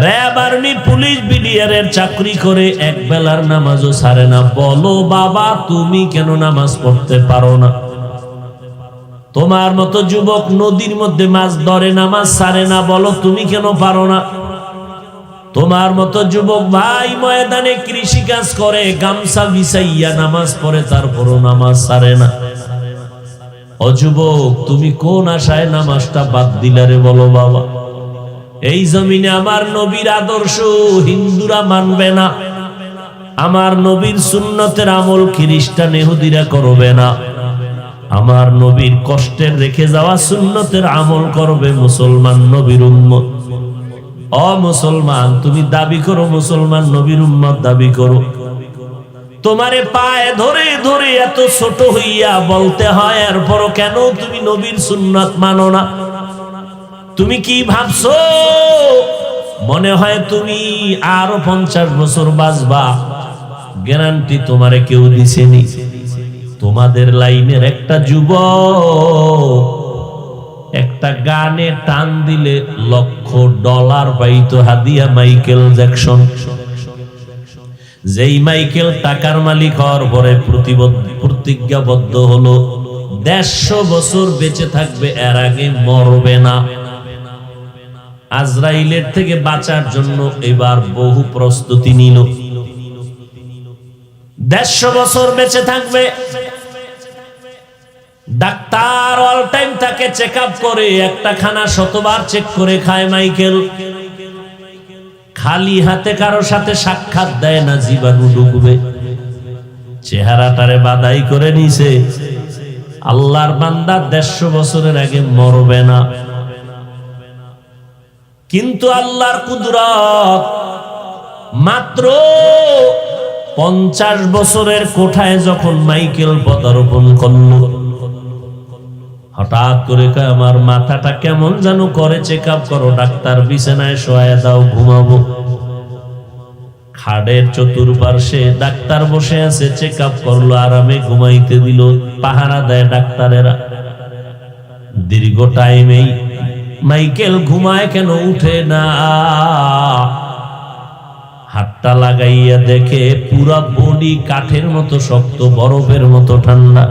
[SPEAKER 1] র‍্যাব, আর্মি, পুলিশ, বিডিআরের চাকরি করে এক বেলার নামাজও ছাড়ে না, বলো বাবা তুমি কেন নামাজ পড়তে পারো না? তোমার মতো যুবক নদীর মধ্যে মাছ ধরে নামাজ ছাড়ে না, বলো তুমি কেন পারো না? তোমার মতো যুবক ভাই ময়দানে কৃষি কাজ করে, গামছা বিছাইয়া নামাজ পড়ে, তারপরও নামাজ ছাড়ে না। ও যুবক, তুমি কোন আশায় নামাজটা বাদ দিলারে বলো বাবা? এই জমিনে আমার নবীর আদর্শ হিন্দুরা মানবে না, আমার নবীর সুন্নতের আমল খ্রিস্টান ইহুদিরা করবে না, আমার নবীর কষ্টের রেখে যাওয়া সুন্নতের আমল করবে মুসলমান নবীর উম্মত। ও মুসলমান, তুমি দাবি করো মুসলমান, নবীর উম্মত দাবি করো। তোমারে পায়ে ধরে ধরে এত ছোট হইয়া বলতে হয়, এরপরও কেন তুমি নবীর সুন্নাত মানো না? তুমি কি ভাবছো মনে হয় তুমি আরো 50 বছর বাঁচবা? গ্যারান্টি তোমারে কেউ দিছেনি? তোমাদের লাইনের একটা যুবক একটা গানে টান দিলে $1,00,000 পাইতো হাদিয়া, মাইকেল জ্যাকসন। যেই মাইকেল টাকার মালিক হওয়ার পরে প্রতিজ্ঞাবদ্ধ হলো 150 বছর বেঁচে থাকবে, এর আগে মরবে না। আজরাইলের থেকে বাঁচার জন্য এবার বহু প্রস্তুতি নিল। 150 বছর বেঁচে থাকবে। ডাক্তার অল টাইম তাকে চেক আপ করে, একটা খানা শতবার চেক করে খায় মাইকেল। খালি হাতে কারো সাথে সাক্ষাৎ দেয় না, জীবাণু ঢুকবে। চেহারাটারে বাদাই করে নিছে। আল্লাহর বান্দা 150 বছরের আগে মরবে না, কিন্তু আল্লাহর কুদরত মাত্র 50 বছরের কোঠায় যখন মাইকেল পদার্পণ করল, হঠাৎ করে কয় আমার মাথাটা কেমন যেন করে, চেক আপ করো। ডাক্তার বিছানায় শোয়া দাও, ঘুমাবো। খাটের চতুর্পার্শ্বে ডাক্তার বসে আছে, চেক আপ করলো, আরামে ঘুমাইতে দিল। পাহারা দেয় ডাক্তারেরা। দীর্ঘ টাইমেই মাইকেল ঘুমায় কেন, উঠে না। হাতটা লাগাইয়া দেখে পুরা বডি কাঠের মতো শক্ত, বরফের মতো ঠান্ডা।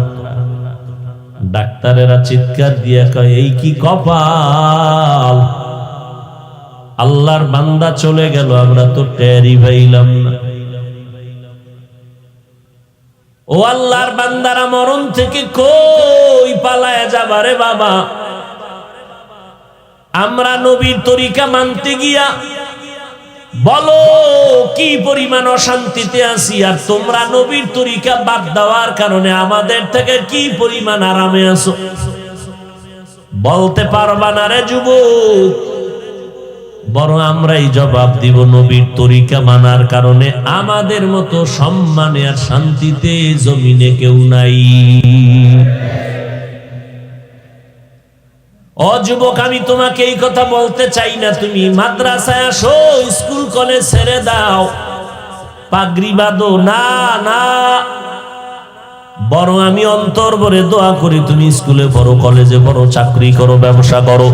[SPEAKER 1] ডাক্তারেরা চিৎকার দিয়া কয় এই কি কপাল, আল্লাহর বান্দা চলে গেল, আমরা তো টেরই পাইলাম না। ও আল্লাহর বান্দারা মরণ থেকে কই পালায়া যাবারে বাবা? আমরা নবীর তরিকা মানতে গিয়া বলো কি পরিমাণ অশান্তিতে আছি, আর তোমরা নবীর তরিকা বাদ দেওয়ার কারণে আমাদের থেকে কি পরিমাণ আরামে আছো। বলতে পারবা না রে যুবক। বরং আমরাই জবাব দিব, নবীর তরিকা মানার কারণে আমাদের মতো সম্মানে আর শান্তিতে জমিনে কেউ নাই। ও যুবক, আমি তোমাকে এই কথা বলতে চাই না। তুমি মাদ্রাসায় আসো, স্কুল কলেজ ছেড়ে দাও, পাগড়ি বাঁধো না, না। বরং আমি অন্তর ভরে দোয়া করি তুমি স্কুলে পড়ো, কলেজে পড়ো, চাকরি করো, ব্যবসা করো।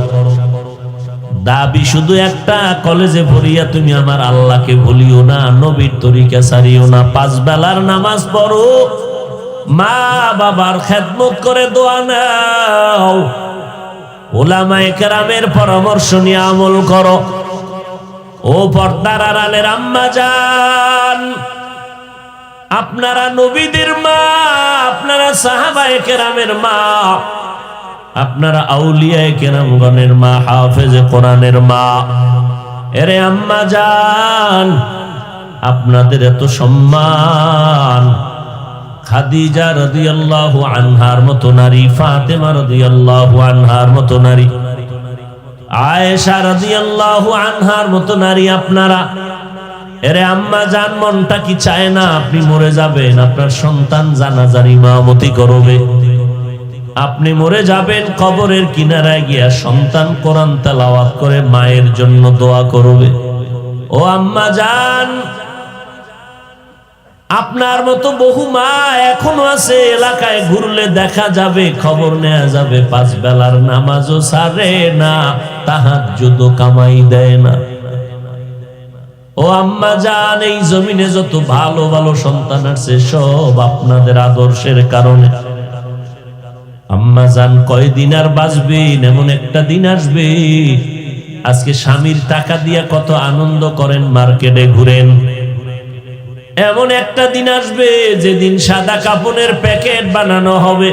[SPEAKER 1] দাবি শুধু একটা, কলেজে পড়িয়া তুমি আমার আল্লাহকে ভুলিও না, নবীর তরিকা ছাড়িও না। 5 বেলার নামাজ পড়ো, মা বাবার খেদমত করে দোয়া নাও। উলামায়ে কেরামের পরামর্শ নিয়ে আমল করো। ও পর্দার আড়ালের আম্মা জান, আপনারা নবীদের মা, আপনারা সাহাবায়ে কেরামের মা, আপনারা আউলিয়ায়ে কেরামগণের মা, হাফেজে কোরআনের মা। এরে আম্মা জান, আপনাদের এত সম্মান খাদিজা রাদিয়াল্লাহু আনহার মতো নারী, ফাতেমা রাদিয়াল্লাহু আনহার মতো নারী, আয়েশা রাদিয়াল্লাহু আনহার মতো নারী আপনারা। এরে আম্মা জান, মনটা কি চায় না আপনি মরে যাবেন, আপনার সন্তান জানাজার ইমামতি করবে? আপনি মরে যাবেন, কবরের কিনারায় গিয়া সন্তান কোরআন তেলাওয়াত করে মায়ের জন্য দোয়া করবে। ও আম্মা জান, আপনার মতো বহু মা এখনো আছে, এলাকায় ঘুরলে দেখা যাবে, খবর নেওয়া যাবে, 5 বেলার নামাজও ছাড়ে না, তাহাজ্জুদও কামাই দেয় না। ও আম্মা জান, এই জমিনে যত ভালো ভালো সন্তান আছে সব আপনাদের আদর্শের কারণে। আম্মা জান, কয়দিন আর বাঁচবেন? এমন একটা দিন আসবে, আজকে স্বামীর টাকা দিয়া কত আনন্দ করেন, মার্কেটে ঘুরেন, এমন একটা দিন আসবে যেদিন সাদা কাপড়ের প্যাকেট বানানো হবে,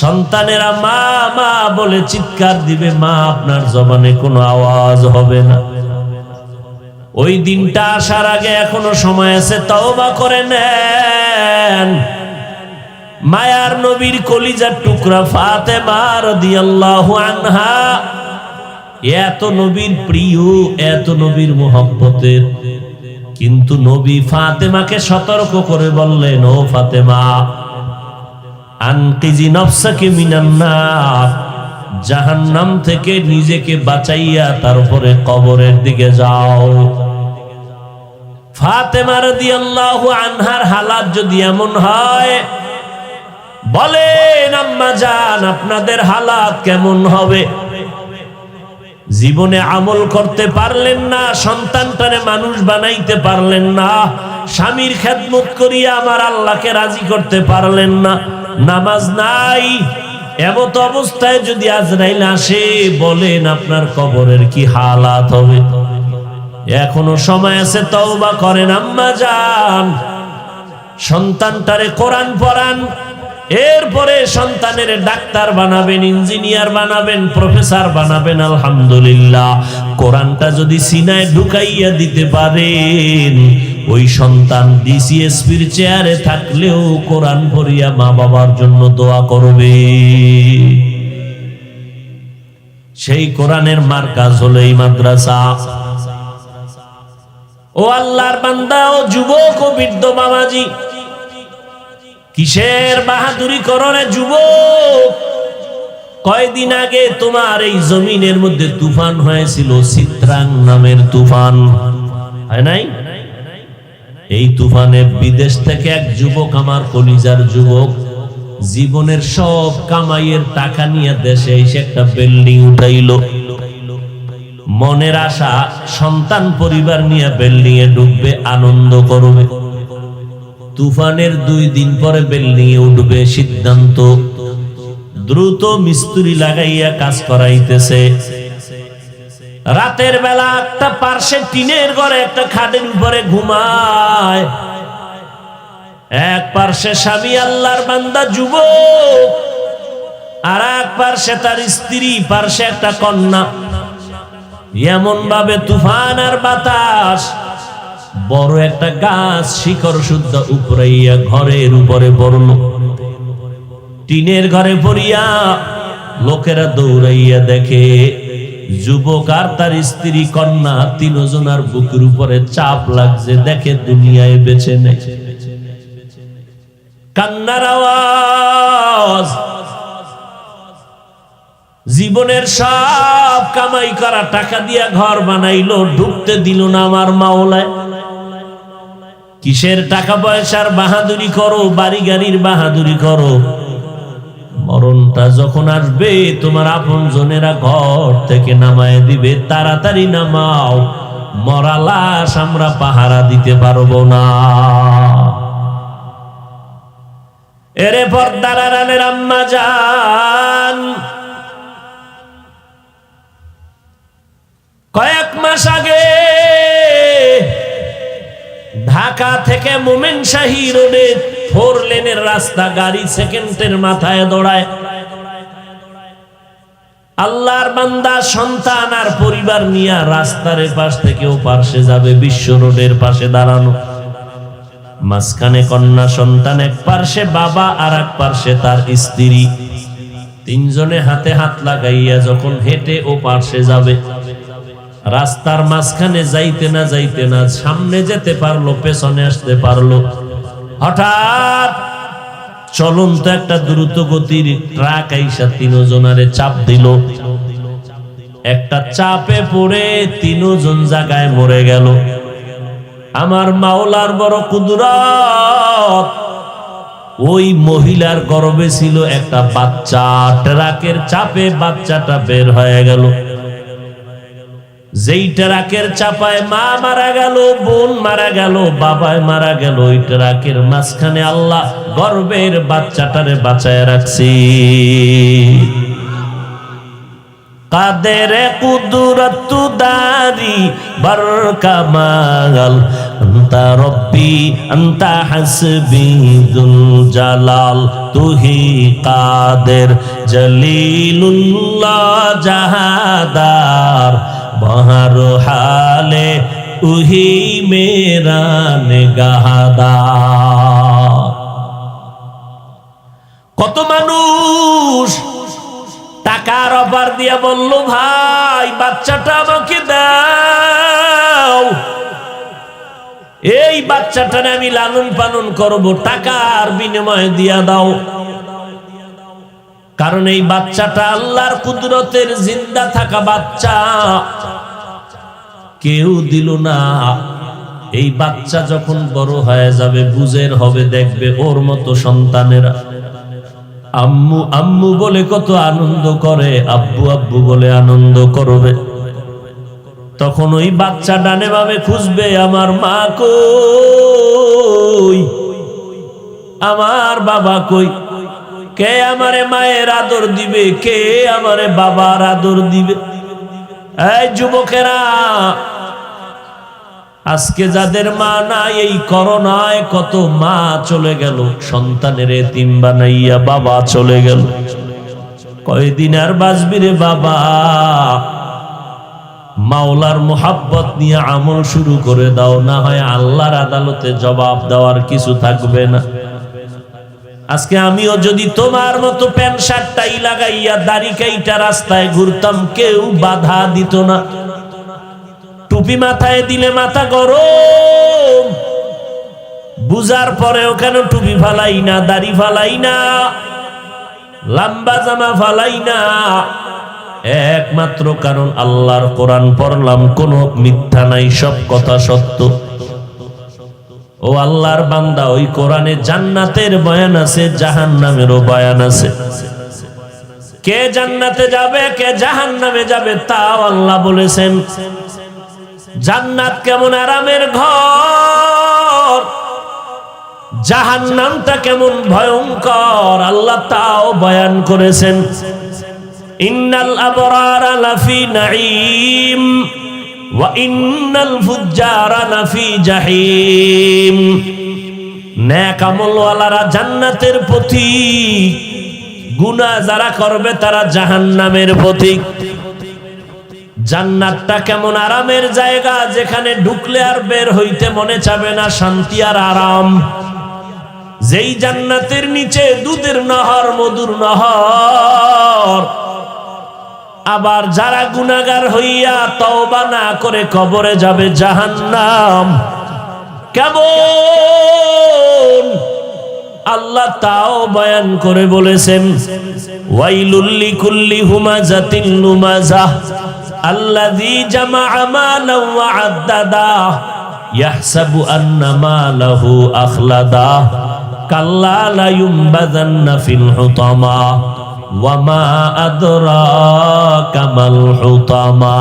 [SPEAKER 1] সন্তানেরা মা মা বলে চিৎকার দিবে, মা আপনার জবানে কোনো আওয়াজ হবে না। ওই দিনটা আসার আগে এখনো সময় আছে, তওবা করে নেন। মায়ার নবীর কলিজার টুকরা ফাতেমা রাদিয়াল্লাহু আনহা এত নবীর প্রিয়, এত নবীর মুহাব্বতের, কিন্তু নবী ফাতেমাকে সতর্ক করে বললেন, ও ফাতেমা, আনকিজি নফসাকি মিনান নার, জাহান্নাম থেকে নিজেকে বাঁচাইয়া তারপরে কবরের দিকে যাও। ফাতেমা রাদিয়াল্লাহু আনহার হালাত যদি এমন হয়, বলেন আম্মা জান আপনাদের হালাত কেমন হবে? জীবনে আমল করতে পারলেন না, সন্তানটারে মানুষ বানাইতে পারলেন না, স্বামীর খেদমত করিয়া আমার আল্লাহকে রাজি করতে পারলেন না, নামাজ নাই, এমত অবস্থায় যদি আজরাইল আসে, বলেন আপনার কবরের কি হালাত হবে? এখনো সময় আছে, তওবা করেন আম্মা জান। সন্তানটারে কোরআন পড়ান, এরপরে সন্তানের ডাক্তার বানাবেন, ইঞ্জিনিয়ার বানাবেন, প্রফেসর বানাবেন। আলহামদুলিল্লাহ, কোরআনটা যদি সিনায় ঢুকাইয়া দিতে পারেন, ওই সন্তান ডিসিএসপির চেয়ারে থাকলেও কোরআন পড়িয়া মা বাবার জন্য দোয়া করবে। সেই কোরআনের মার্কাজ হলো এই মাদ্রাসা। ও আল্লাহর বান্দা, ও যুবক, ও বৃদ্ধ বাবাজি, কিসের বাহাদুরি করো রে যুবক? কয়দিন আগে তোমার এই জমিনের মধ্যে তুফান হয়েছিল, চিত্রাং নামের তুফান, হয় নাই? এই তুফানে বিদেশ থেকে এক যুবক, আমার কলিজার যুবক, জীবনের সব কামাইয়ের টাকা নিয়ে দেশে এসে একটা বিল্ডিং উঠাইলো। মনের আশা সন্তান পরিবার নিয়ে বিল্ডিং এ ঢুকবে, আনন্দ করবে। তুফানের 2 দিন পরে বিল্ডিং এ উঠবে, সিদ্ধান্ত দ্রুত মিস্ত্রি লাগাইয়া কাজ করাইতেছে। রাতের বেলা একটা পার্শ্বে টিনের ঘরে একটা খাটের উপরে ঘুমায়, এক পার্শ্বে স্বামী আল্লাহর বান্দা যুবক, আর এক পার্শ্বে তার স্ত্রী, পার্শ্বে একটা কন্যা। এমন ভাবে তুফান আর বাতাস, বড় একটা গাছ শিকড় শুদ্ধ উপরাইয়া ঘরের উপরে পড়ল। টিনের ঘরে পড়িয়া লোকেরা দৌড়াইয়া দেখে যুবক আর তার স্ত্রী কন্যা 3 জনের বুকের উপরে চাপ লাগছে, দেখে দুনিয়ায় বেঁচে নেই। কান্নার আওয়াজ, জীবনের সব কামাই করা টাকা দিয়া ঘর বানাইলো, ঢুকতে দিল না আমার মাওলায়। কিসের টাকা পয়সার বাহাদুরি করো, বাড়ি গাড়ির বাহাদুরি করো? মরণটা যখন আসবে, তোমার আপন জনেরা ঘর থেকে নামায় দিবে, তাড়াতাড়ি নামাও, মরা লাশ আমরা পাহারা দিতে পারবো না। এরে পর্দার আড়ালের আম্মা জান, কয়েক মাস আগে ঢাকা থেকে মোমেনশাহী রোডে 4 লেনের রাস্তা, গাড়ি সেকেন্ডের মাথায় দৌড়ায়। আল্লাহর বান্দা সন্তান আর পরিবার নিয়ে রাস্তার পাশ থেকে ও পাশে যাবে, বিশ্ব রোডের পাশে দাঁড়ানো, মাঝখানে কন্যা সন্তান, এক পাশে বাবা আর এক পাশে তার স্ত্রী, তিনজনে হাতে হাত লাগাইয়া যখন হেঁটে ও পাশে যাবে, রাস্তার মাঝখানে যাইতে না সামনে যেতে পারলো, পেছনে আসতে পারলো, হঠাৎ চলন্ত একটা দ্রুত গতির ট্রাক আইসা তিনজনারে চাপ দিল। একটা চাপে পড়ে তিনজন জায়গায় মরে গেল। আমার মাওলার বড় কুদরত, ওই মহিলার গর্ভে ছিল একটা বাচ্চা, ট্রাকের চাপে বাচ্চাটা বের হয়ে গেল। যেই ট্রাকের চাপায় মা মারা গেল, বোন মারা গেল, বাবায় মারা গেল, ওই ট্রাকের মাঝখানে আল্লাহ গর্ভের বাচ্চাটারে বাঁচায় রাখছি। কাদের কুদরত দারি বরকামাল, আনতা রব্বি আনতা হাসবি দুল জালাল, তুহি কাদের জলিলুল্লাহ জাহাদার, বহর হালে উহি মেরা নিগাহদার। কত মানুষ টাকার অফার দিয়ে বলল, ভাই বাচ্চাটা আমাকে দাও, এই বাচ্চাটারে আমি লালন পালন করব, টাকার বিনিময়ে দিয়া দাও। কারণ এই বাচ্চাটা আল্লাহর কুদরতের জিন্দা থাকা বাচ্চা, কেউ দিল না। এই বাচ্চা যখন বড় হয়ে যাবে, বুঝের হবে, দেখবে ওর মতো সন্তানেরা আম্মু আম্মু বলে কত আনন্দ করে, আব্বু আব্বু বলে আনন্দ করবে। তখন ওই বাচ্চা ডানে ভাবে খুঁজবে, আমার মা কই, আমার বাবা কই, কে আমারে মায়ের আদর দিবে, কে আমারে বাবার আদর দিবে। এই যুবকেরা, আজকে যাদের মা নাই, এই করোনায় কত মা চলে গেল, সন্তানের এতিম বানাইয়া বাবা চলে গেল। কয়দিন আর বাঁচবি রে বাবা? মাওলার মোহাব্বত নিয়ে আমল শুরু করে দাও, না হয় আল্লাহর আদালতে জবাব দেওয়ার কিছু থাকবে না। আজকে আমিও যদি তোমার মতো প্যান্ট শার্টটাই লাগাইয়া দাড়ি কাইটা রাস্তায় ঘুরতাম, কেউ বাধা দিত না। টুপি মাথায় দিলে মাথা গরম, বুঝার পরেও কেন টুপি ফালাই না, দাড়ি ফালাই না, লম্বা জামা ফালাই না? একমাত্র কারণ আল্লাহর কোরআন পড়লাম, কোনো মিথ্যা নাই, সব কথা সত্য। ও আল্লাহর বান্দা, ওই কোরআনে জান্নাতের বয়ান আছে, জাহান্নামেরও বয়ান আছে। কে জান্নাতে যাবে, কে জাহান্নামে যাবে, তাও আল্লাহ বলেছেন। জান্নাত কেমন আরামের ঘর, জাহান্নামটা কেমন ভয়ঙ্কর, আল্লাহ তাও বয়ান করেছেন। ইন্নাল আবরারা লাফি নাঈম ওয়া ইন্নাল ফুজ্জারা লাফি জাহিম। নেক আমলওয়ালারা জান্নাতের পথিক, গুনাহ যারা করবে তারা জাহান্নামের পথিক। জান্নাতটা কেমন আরামের জায়গা, যেখানে ঢুকলে আর বের হইতে মনে চাবে না, শান্তি আর আরাম। যেই জান্নাতের নিচে দুধের নহর, মধুর নহর। আবার যারা গুনাহগার হইয়া তওবা না করে কবরে যাবে, জাহান্নাম কেমন আল্লাহ তাও বয়ান করে বলেছেন। ওয়াইলুল লিকুল্লি হুমাজাতিন লুমাজাহ আল্লাযী জামাআ মালান ওয়া আদ্দাদা ইয়াহসাবু আন্না মালাহু আখলাদা কাল্লা লা ইউনবাযান্না ফিল হুতামা ওয়া মা আদরাকা মাল হুতামা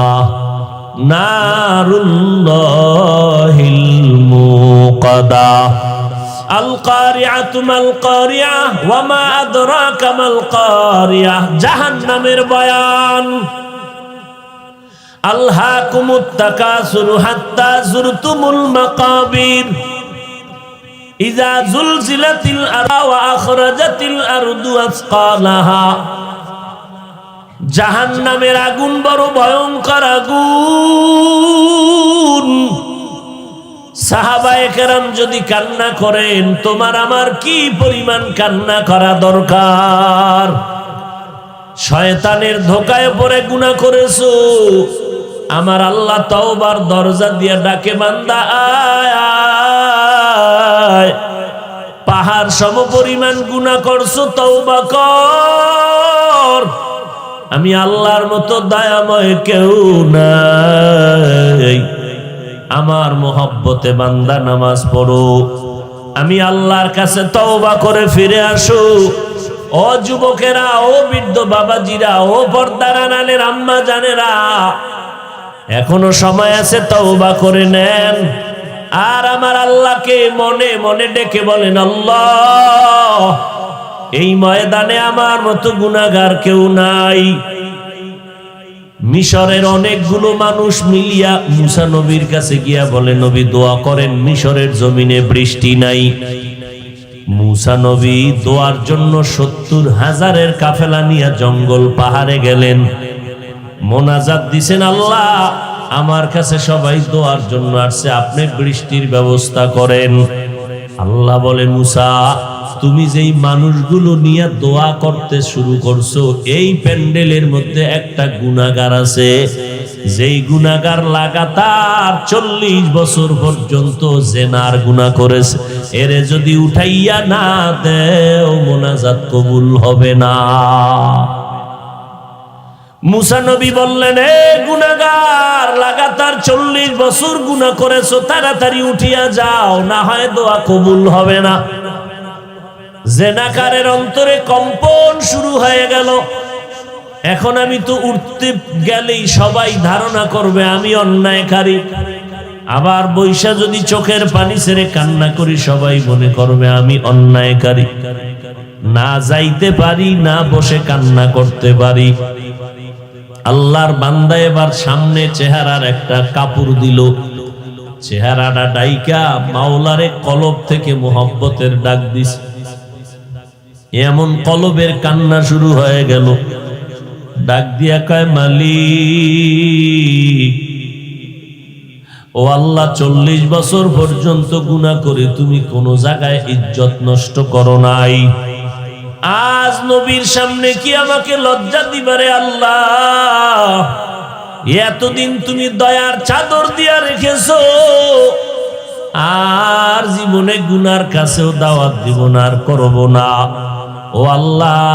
[SPEAKER 1] নারুল্লাহিল মুকাদা আল কারিআতু মাল কারিআহ ওয়া মা আদরাকা মাল কারিআহ। জাহান্নামের বয়ান। আলহাকুমুত তাকাসুরু হাত্তা যুরতুমুল মাকাবির ইযা যুলজিলাতিল আরদু ওয়া আখরাজাতিল আরদু আসকালাহা। জাহান্নামের আগুন বড় ভয়ঙ্কর আগুন। সাহাবায়ে কেরাম যদি কান্না করেন, তোমার আমার কি পরিমাণ কান্না করা দরকার। শয়তানের ধোকায় পড়ে গুনাহ করেছো, আমার আল্লাহ তওবার দরজা দিয়ে ডাকে, বান্দা আয় আয়, পাহাড় সম পরিমাণ গুনাহ করছো, তওবা কর। আমি আল্লাহর মতো দয়াময় কেউ নাই। আমার মোহব্বতে বান্দা নামাজ পড়ো, আমি আল্লাহর কাছে তওবা করে ফিরে আসো। ও যুবকেরা, ও বৃদ্ধ বাবাজিরা, ও পর্দার আড়ালের আম্মা জানেরা, এখনো সময় আছে, তওবা করে নেন। আর আমার আল্লাহকে মনে মনে ডেকে বলেন, আল্লাহ, এই ময়দানে আমার মতো গুনাহগার কেউ নাই। মিশরের অনেকগুলো মানুষ মিলিয়া মুসা নবীর কাছে গিয়া বলে, নবী দোয়া করেন, মিশরের জমিনে বৃষ্টি নাই। মুসা নবী দোয়ার জন্য ৭০,০০০ কাফেলা নিয়ে জঙ্গল পাহাড়ে গেলেন, মোনাজাত দিছেন, আল্লাহ আমার কাছে সবাই দোয়ার জন্য আসছে, আপনি বৃষ্টির ব্যবস্থা করেন। আল্লাহ বলে, মুসা, তুমি যেই মানুষগুলো নিয়ে দোয়া করতে শুরু করছো, এই প্যান্ডেলের মধ্যে একটা গুনাহগার আছে, যেই গুনাহগার লাগাতার ৪০ বছর পর্যন্ত জিনার গুনাহ করেছে। এরে যদি উঠাইয়া না দেও, মোনাজাত কবুল হবে না। মুসা নবী বললেন, এ গুনাহগার, লাগাতার ৪০ বছর গুনাহ করেছো, তাড়াতাড়ি উঠিয়া যাও, না হয় দোয়া কবুল হবে না। জিনাকারের অন্তরে কম্পন শুরু হয়ে গেল। এখন আমি তো উঠতে গেলেই সবাই ধারণা করবে আমি অন্যায়কারী। আবার বৈশা যদি চোখের পানি ছেড়ে কান্না করি, সবাই মনে করবে আমি অন্যায়কারী। না যাইতে পারি, না বসে কান্না করতে পারি। আল্লাহর বান্দা এবার সামনে চেহারার একটা কাপড় দিল, চেহারাটা ডাইকা মাওলারে কলব থেকে মোহব্বতের ডাক দিস। এমন কলবের কান্না শুরু হয়ে গেল। ডাক দিয়া কয়, মালিক, ও আল্লাহ, ৪০ বছর পর্যন্ত গুনাহ করে তুমি কোন জায়গায় ইজ্জত নষ্ট করো নাই। আজ নবীর সামনে কি আমাকে লজ্জা দিবারে আল্লাহ? এতদিন তুমি দয়ার চাদর দিয়া রেখেছো, আর জীবনে গুনার কাছেও দাওয়াত দিব না, আর করব না। ও আল্লাহ,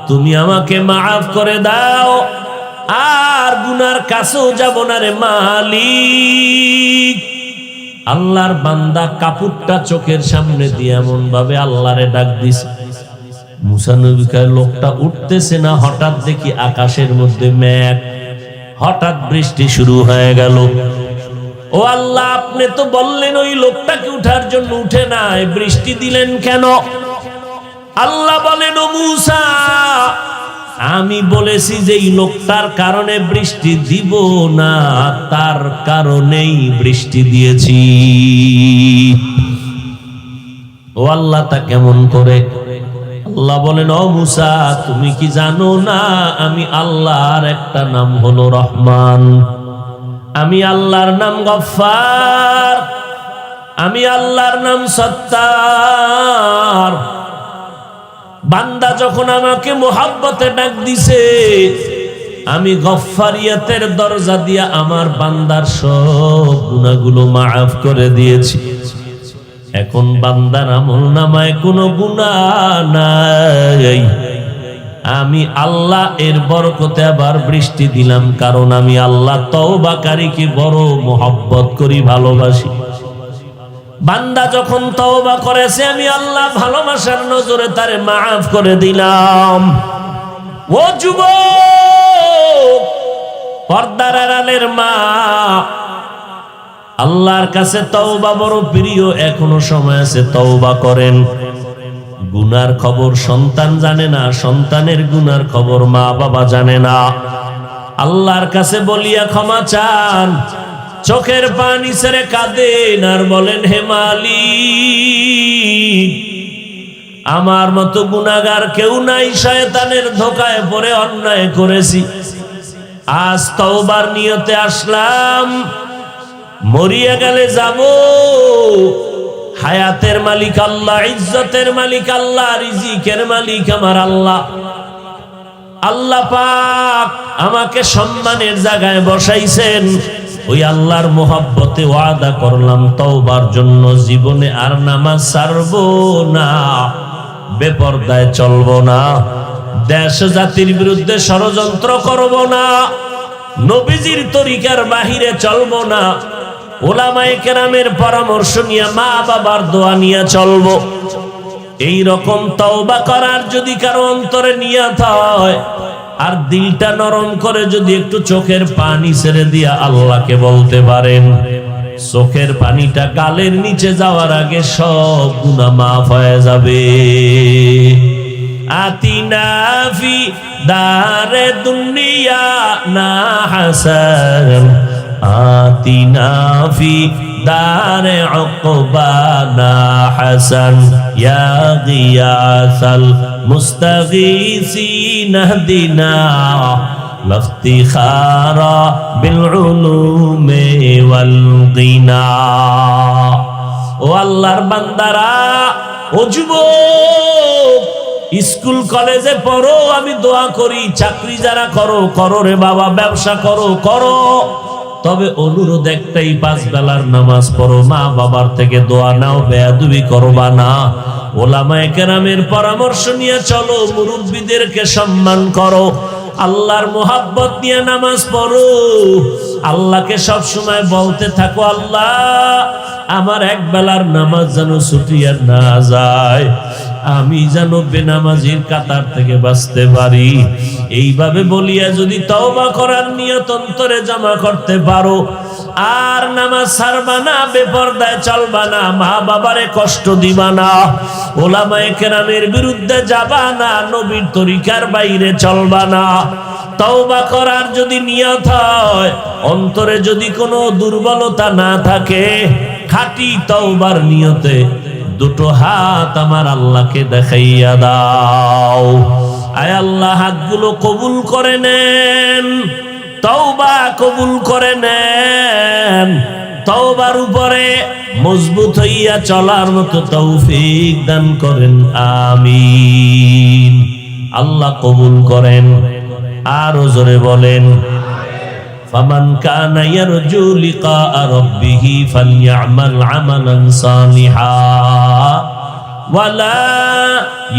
[SPEAKER 1] তুমি আমাকে মাফ করে দাও, আর গুনার কাছেও যাব না রে মালিক। আল্লাহর বান্দা কাপড়টা চোখের সামনে দিয়ে এমন ভাবে আল্লাহরে ডাক দিছে। মুসা নবী কয়, লোকটা উঠতেছে না, হঠাৎ দেখি আকাশের মধ্যে মেঘ, হঠাৎ বৃষ্টি শুরু হয়ে গেল। ও আল্লাহ, আপনি তো বললেন ওই লোকটাকে উঠার জন্য, উঠে নাই, বৃষ্টি দিলেন কেন? আল্লাহ বলেন, ও মুসা, আমি বলেছি যে এই লোকটার কারণে বৃষ্টি দিব না, তার কারণেই বৃষ্টি দিয়েছি। ও আল্লাহ, তা কেমন করে? আল্লাহ বলেন, ও মুসা, তুমি কি জানো না আমি আল্লাহর একটা নাম হলো রহমান, আমি আল্লাহর নাম গফফার, আমি আল্লাহর নাম সত্তার। বান্দা যখন আমাকে মোহাব্বতে ডাক দিছে, আমি গফফারিয়াতের দরজা দিয়া আমার বান্দার সব গুনাহগুলো মাফ করে দিয়েছি। এখন বান্দার আমলনামায় কোনো গুনাহ নাই। আমি আল্লাহ এর বরকতে আবার বৃষ্টি দিলাম, কারণ আমি আল্লাহ তওবাকারীকে বড় মোহাব্বত করি, ভালোবাসি। বান্দা যখন তওবা করেছে, আমি আল্লাহ ভালোবাসার নজরে তারে মাফ করে দিলাম। ও যুবক, পর্দার আড়ালের মা, আল্লাহর কাছে তওবা বড় প্রিয়, এখনো সময় আছে, তওবা করেন। গুনার খবর সন্তান জানে না, সন্তানের গুনার খবর মা বাবা জানে না। আল্লাহর কাছে বলিয়া ক্ষমা চান, চোখের পানি ছেড়ে কাঁদেন আর বলেন, হে মালিক, আমার মতো গুনাহগার কেউ নাই, শয়তানের ধোকায় পড়ে অন্যায় করেছি, আজ তওবার নিয়তে আসলাম, মরিয়া গেলে যাব। হায়াতের মালিক আল্লাহ, ইজ্জতের মালিক আল্লাহ, রিজিকের মালিক আমার আল্লাহ। আল্লাহ পাক আমাকে সম্মানের জায়গায় বসাইছেন, ওই আল্লাহর মোহাব্বতে ওয়াদা করলাম তওবার জন্য জীবনে আর নামাজ ছাড়বো না, বেপরদায় চলবো না, দেশ জাতির বিরুদ্ধে ষড়যন্ত্র করব না, নবীজির তরিকার বাহিরে চলবো না, উলামায়ে কেরামের পরামর্শ নিয়ে, মা বাবার দোয়া নিয়ে চলবো। এই রকম তওবা করার যদি কারো অন্তরে নিয়ত হয়, আর দিলটা নরম করে যদি একটু চোখের পানি ছেড়ে দিয়া আল্লাহকে বলতে পারেন, চোখের পানিটা গালের নিচে যাওয়ার আগে সব গুনাহ মাফ হয়ে যাবে। আতিনা ফি দারে দুনিয়া না হাসান, আতিনা ফি দারে উকবানা হাসান, ইয়া গিয়াসাল মুস্তাগীসিন ইহদিনা লাফতিখারা বিল উলুমি ওয়াল গিনা। ও আল্লাহর বান্দারা, ও যুবক, স্কুল কলেজে পড়ো, আমি দোয়া করি, চাকরি যারা করো করো রে বাবা, ব্যবসা করো করো, তবে অনুরোধ একটাই, 5 বেলার নামাজ পড়ো, মা বাবার থেকে দোয়া নাও, বেয়াদবি করবা না, উলামায়ে কেরামের পরামর্শ নিয়ে চলো, মুরব্বিদেরকে সম্মান করো, আল্লাহর মোহাব্বত নিয়ে নামাজ পড়ো, আল্লাহকে সব সময় বলতে থাকো, আল্লাহ আমার এক বেলার নামাজ যেন ছুটিয়া না যায়, আমি যেন বেনামাজির কাতার থেকে বাঁচতে পারি। এইভাবে বলিয়া যদি তওবা করার নিয়ত অন্তরে জমা করতে পারো, আর নামাজ ছাড়বা না, বেপরদায় চলবা না, মা বাবারে কষ্ট দিবা না, উলামায়ে কেরামের বিরুদ্ধে যাবা না, নবীর তরিকার বাইরে চলবা না। তওবা করার যদি নিয়ত হয়, অন্তরে যদি কোনো দুর্বলতা না থাকে, খাঁটি তওবার নিয়তে দুটো হাত আমার আল্লাহকে দেখাইয়া দাও। আয় আল্লাহ, হাতগুলো কবুল করে নেন, তওবা কবুল করে নেন, তওবার উপরে মজবুত হইয়া চলার মতো তৌফিক দান করেন, আমিন। আল্লাহ কবুল করেন। আরো জোরে বলেন, ফামান কানা ইয়ারজু লিকা রাব্বিহি ফালইআমাল আমালান সালিহা ওয়ালা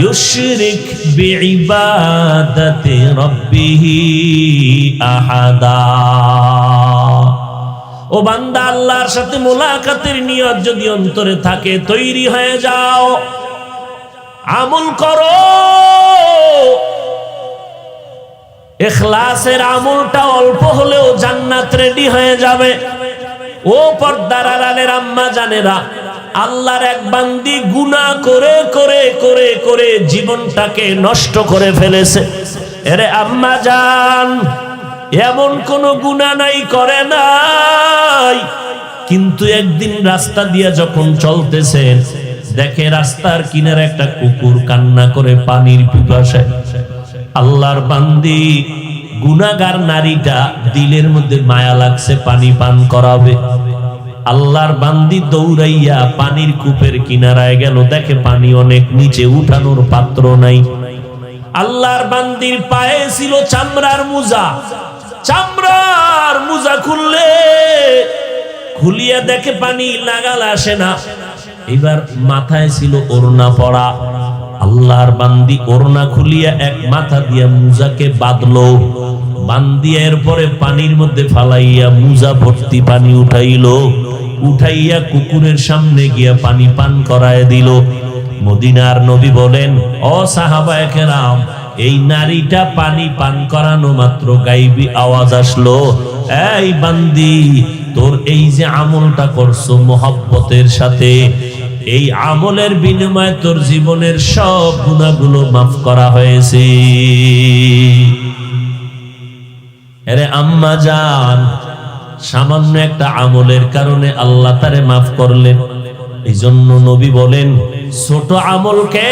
[SPEAKER 1] ইউশরিক বিইবাদাতি রাব্বিহি আহাদা। ও বান্দা, আল্লাহর সাথে মুলাকাতের নিয়ত যদি অন্তরে থাকে, তৈরি হয়ে যাও, আমল করো। ইখলাসের আমলটা অল্প হলেও জান্নাত রেডি হয়ে যাবে। ও পর্দার আড়ালের আম্মা জানেরা, আল্লাহর এক বান্দি গুনাহ করে করে করে করে জীবনটাকে নষ্ট করে ফেলেছে। এরে আম্মা জান, এমন কোন গুনাহ নাই করে নাই, কিন্তু একদিন রাস্তা দিয়ে যখন চলতেছেন, দেখে রাস্তার কিনারে একটা কুকুর কান্না করে পানির পিপাসায়। আল্লাহর বান্দি গুনাহগার নারীটা দিলের মধ্যে মায়া লাগছে, পানি পান করাবে। আল্লাহর বান্দি দৌড়াইয়া পানির কূপের কিনারায় গেল, দেখে পানি অনেক নিচে, উঠানোর পাত্র নাই। আল্লাহর বান্দির পায়ে ছিল চামড়ার মোজা, চামড়ার মোজা খুলিয়া দেখে পানি লাগাল আসে না। এবার মাথায় ছিল ওড়না পরা। আল্লাহর বান্দি ওড়না খুলিয়া এক মাথা দিয়া মুজাকে বাঁধলো, বান্দিয়া এরপরে পানির মধ্যে ফালাইয়া মুজা ভর্তি পানি উঠাইয়া কুকুরের সামনে গিয়া পানি পান করায় দিল। মদিনার নবী বলেন, ও সাহাবায়ে কেরাম, এই নারীটা পানি পান করানো মাত্র গাইবি আওয়াজ আসলো, এই বান্দি, তোর এই যে আমলটা করছো মোহাব্বতের সাথে, এই আমলের বিনিময়ে তোর জীবনের সব গুনাহগুলো মাফ করা হয়েছে। আরে আম্মা জান, সামান্য একটা আমলের কারণে আল্লাহ তারে মাফ করলেন। এই জন্য নবী বলেন, ছোট আমলকে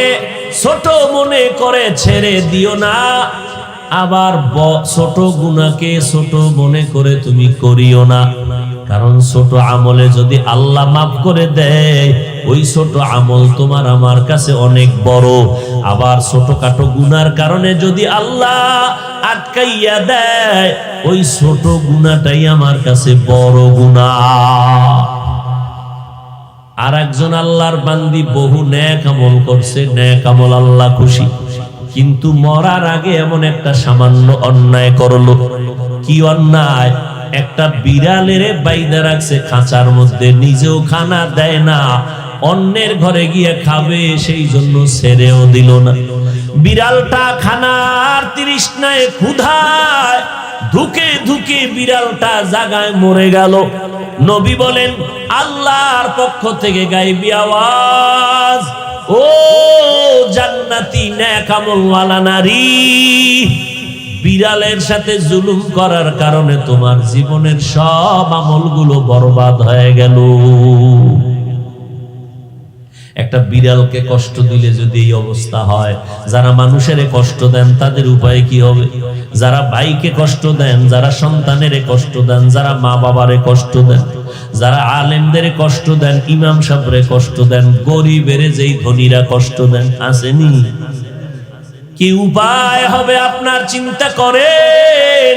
[SPEAKER 1] ছোট মনে করে ছেড়ে দিও না, আবার ছোট গুনাহকে ছোট মনে করে তুমি করিও না। কারণ ছোট আমলে যদি আল্লাহ মাফ করে দেয়, ওই ছোট আমল তোমার আমার কাছে অনেক বড়। আবার ছোটখাটো গুনার কারণে যদি আল্লাহ আটকাইয়া দেয়, ওই ছোট গুনাহটাই আমার কাছে বড় গুনাহ। আর একজন আল্লাহর বান্দি বহু নেক আমল করছে, নেক আমল আল্লাহ খুশি, কিন্তু মরার আগে এমন একটা সামান্য অন্যায় করলো। কি অন্যায়? একটা বিড়ালের বাইদা রাখছে খাঁচার মধ্যে, নিজেও খানা দেয় না, অন্যের ঘরে গিয়ে খাবে, সেই জন্য ছেড়েও দিল না। বিড়ালটা খানার তৃষ্ণায় ক্ষুধায় ধুকে ধুকে বিড়ালটা জাগায় মরে গেল। নবী বলেন, আল্লাহর পক্ষ থেকে গায়বী আওয়াজ, ও জান্নাতি নেক আমলওয়ালা নারী, বিড়ালের সাথে জুলুম করার কারণে তোমার জীবনের সব আমলগুলো বরবাদ হয়ে গেল। একটা বিড়ালকে কষ্ট দিলে যদি এই অবস্থা হয়, যারা মানুষের কষ্ট দেন তাদের উপায় কি হবে? যারা ভাইকে কষ্ট দেন, যারা সন্তানের কষ্ট দেন, যারা মা বাবারে কষ্ট দেন, যারা আলেমদের কষ্ট দেন, ইমাম সাহেবরে কষ্ট দেন, গরিবের যেই ধনীরা কষ্ট দেন, আসেনি? কি উপায় হবে আপনার চিন্তা করেন।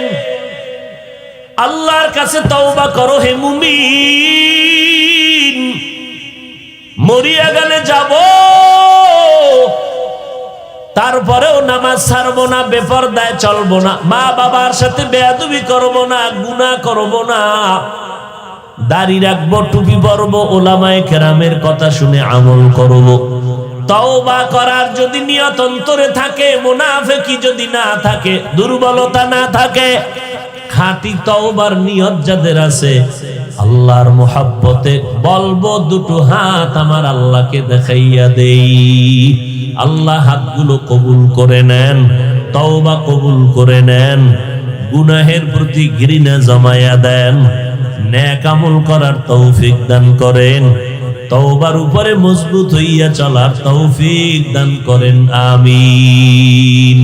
[SPEAKER 1] আল্লাহর কাছে তওবা করো হে মুমিন। মরিয়া গেলে যাব, তারপরেও নামাজ ছাড়বো না, বেপরদায় চলবো না, মা বাবার সাথে বেয়াদবি করবো না, গুনাহ করবো না, দাড়ি রাখবো, টুপি পরবো, ওলামায়ে কেরামের কথা শুনে আমল করবো। তওবা করার যদি নিয়ত অন্তরে থাকে, মুনাফিকি যদি না থাকে, দুর্বলতা না থাকে, খাঁটি তওবার নিয়ত যাদের আছে, আল্লাহর মুহাব্বতে বলবো দুটো হাত আমার আল্লাহকে দেখাইয়া দেই। আল্লাহ হাতগুলো কবুল করে নেন, তওবা কবুল করে নেন, গুনাহের প্রতি ঘৃণা জমায়া দেন, নেক আমল করার তৌফিক দান করেন, তওবার উপরে মজবুত হইয়া চলার তৌফিক দান করেন। আমিন।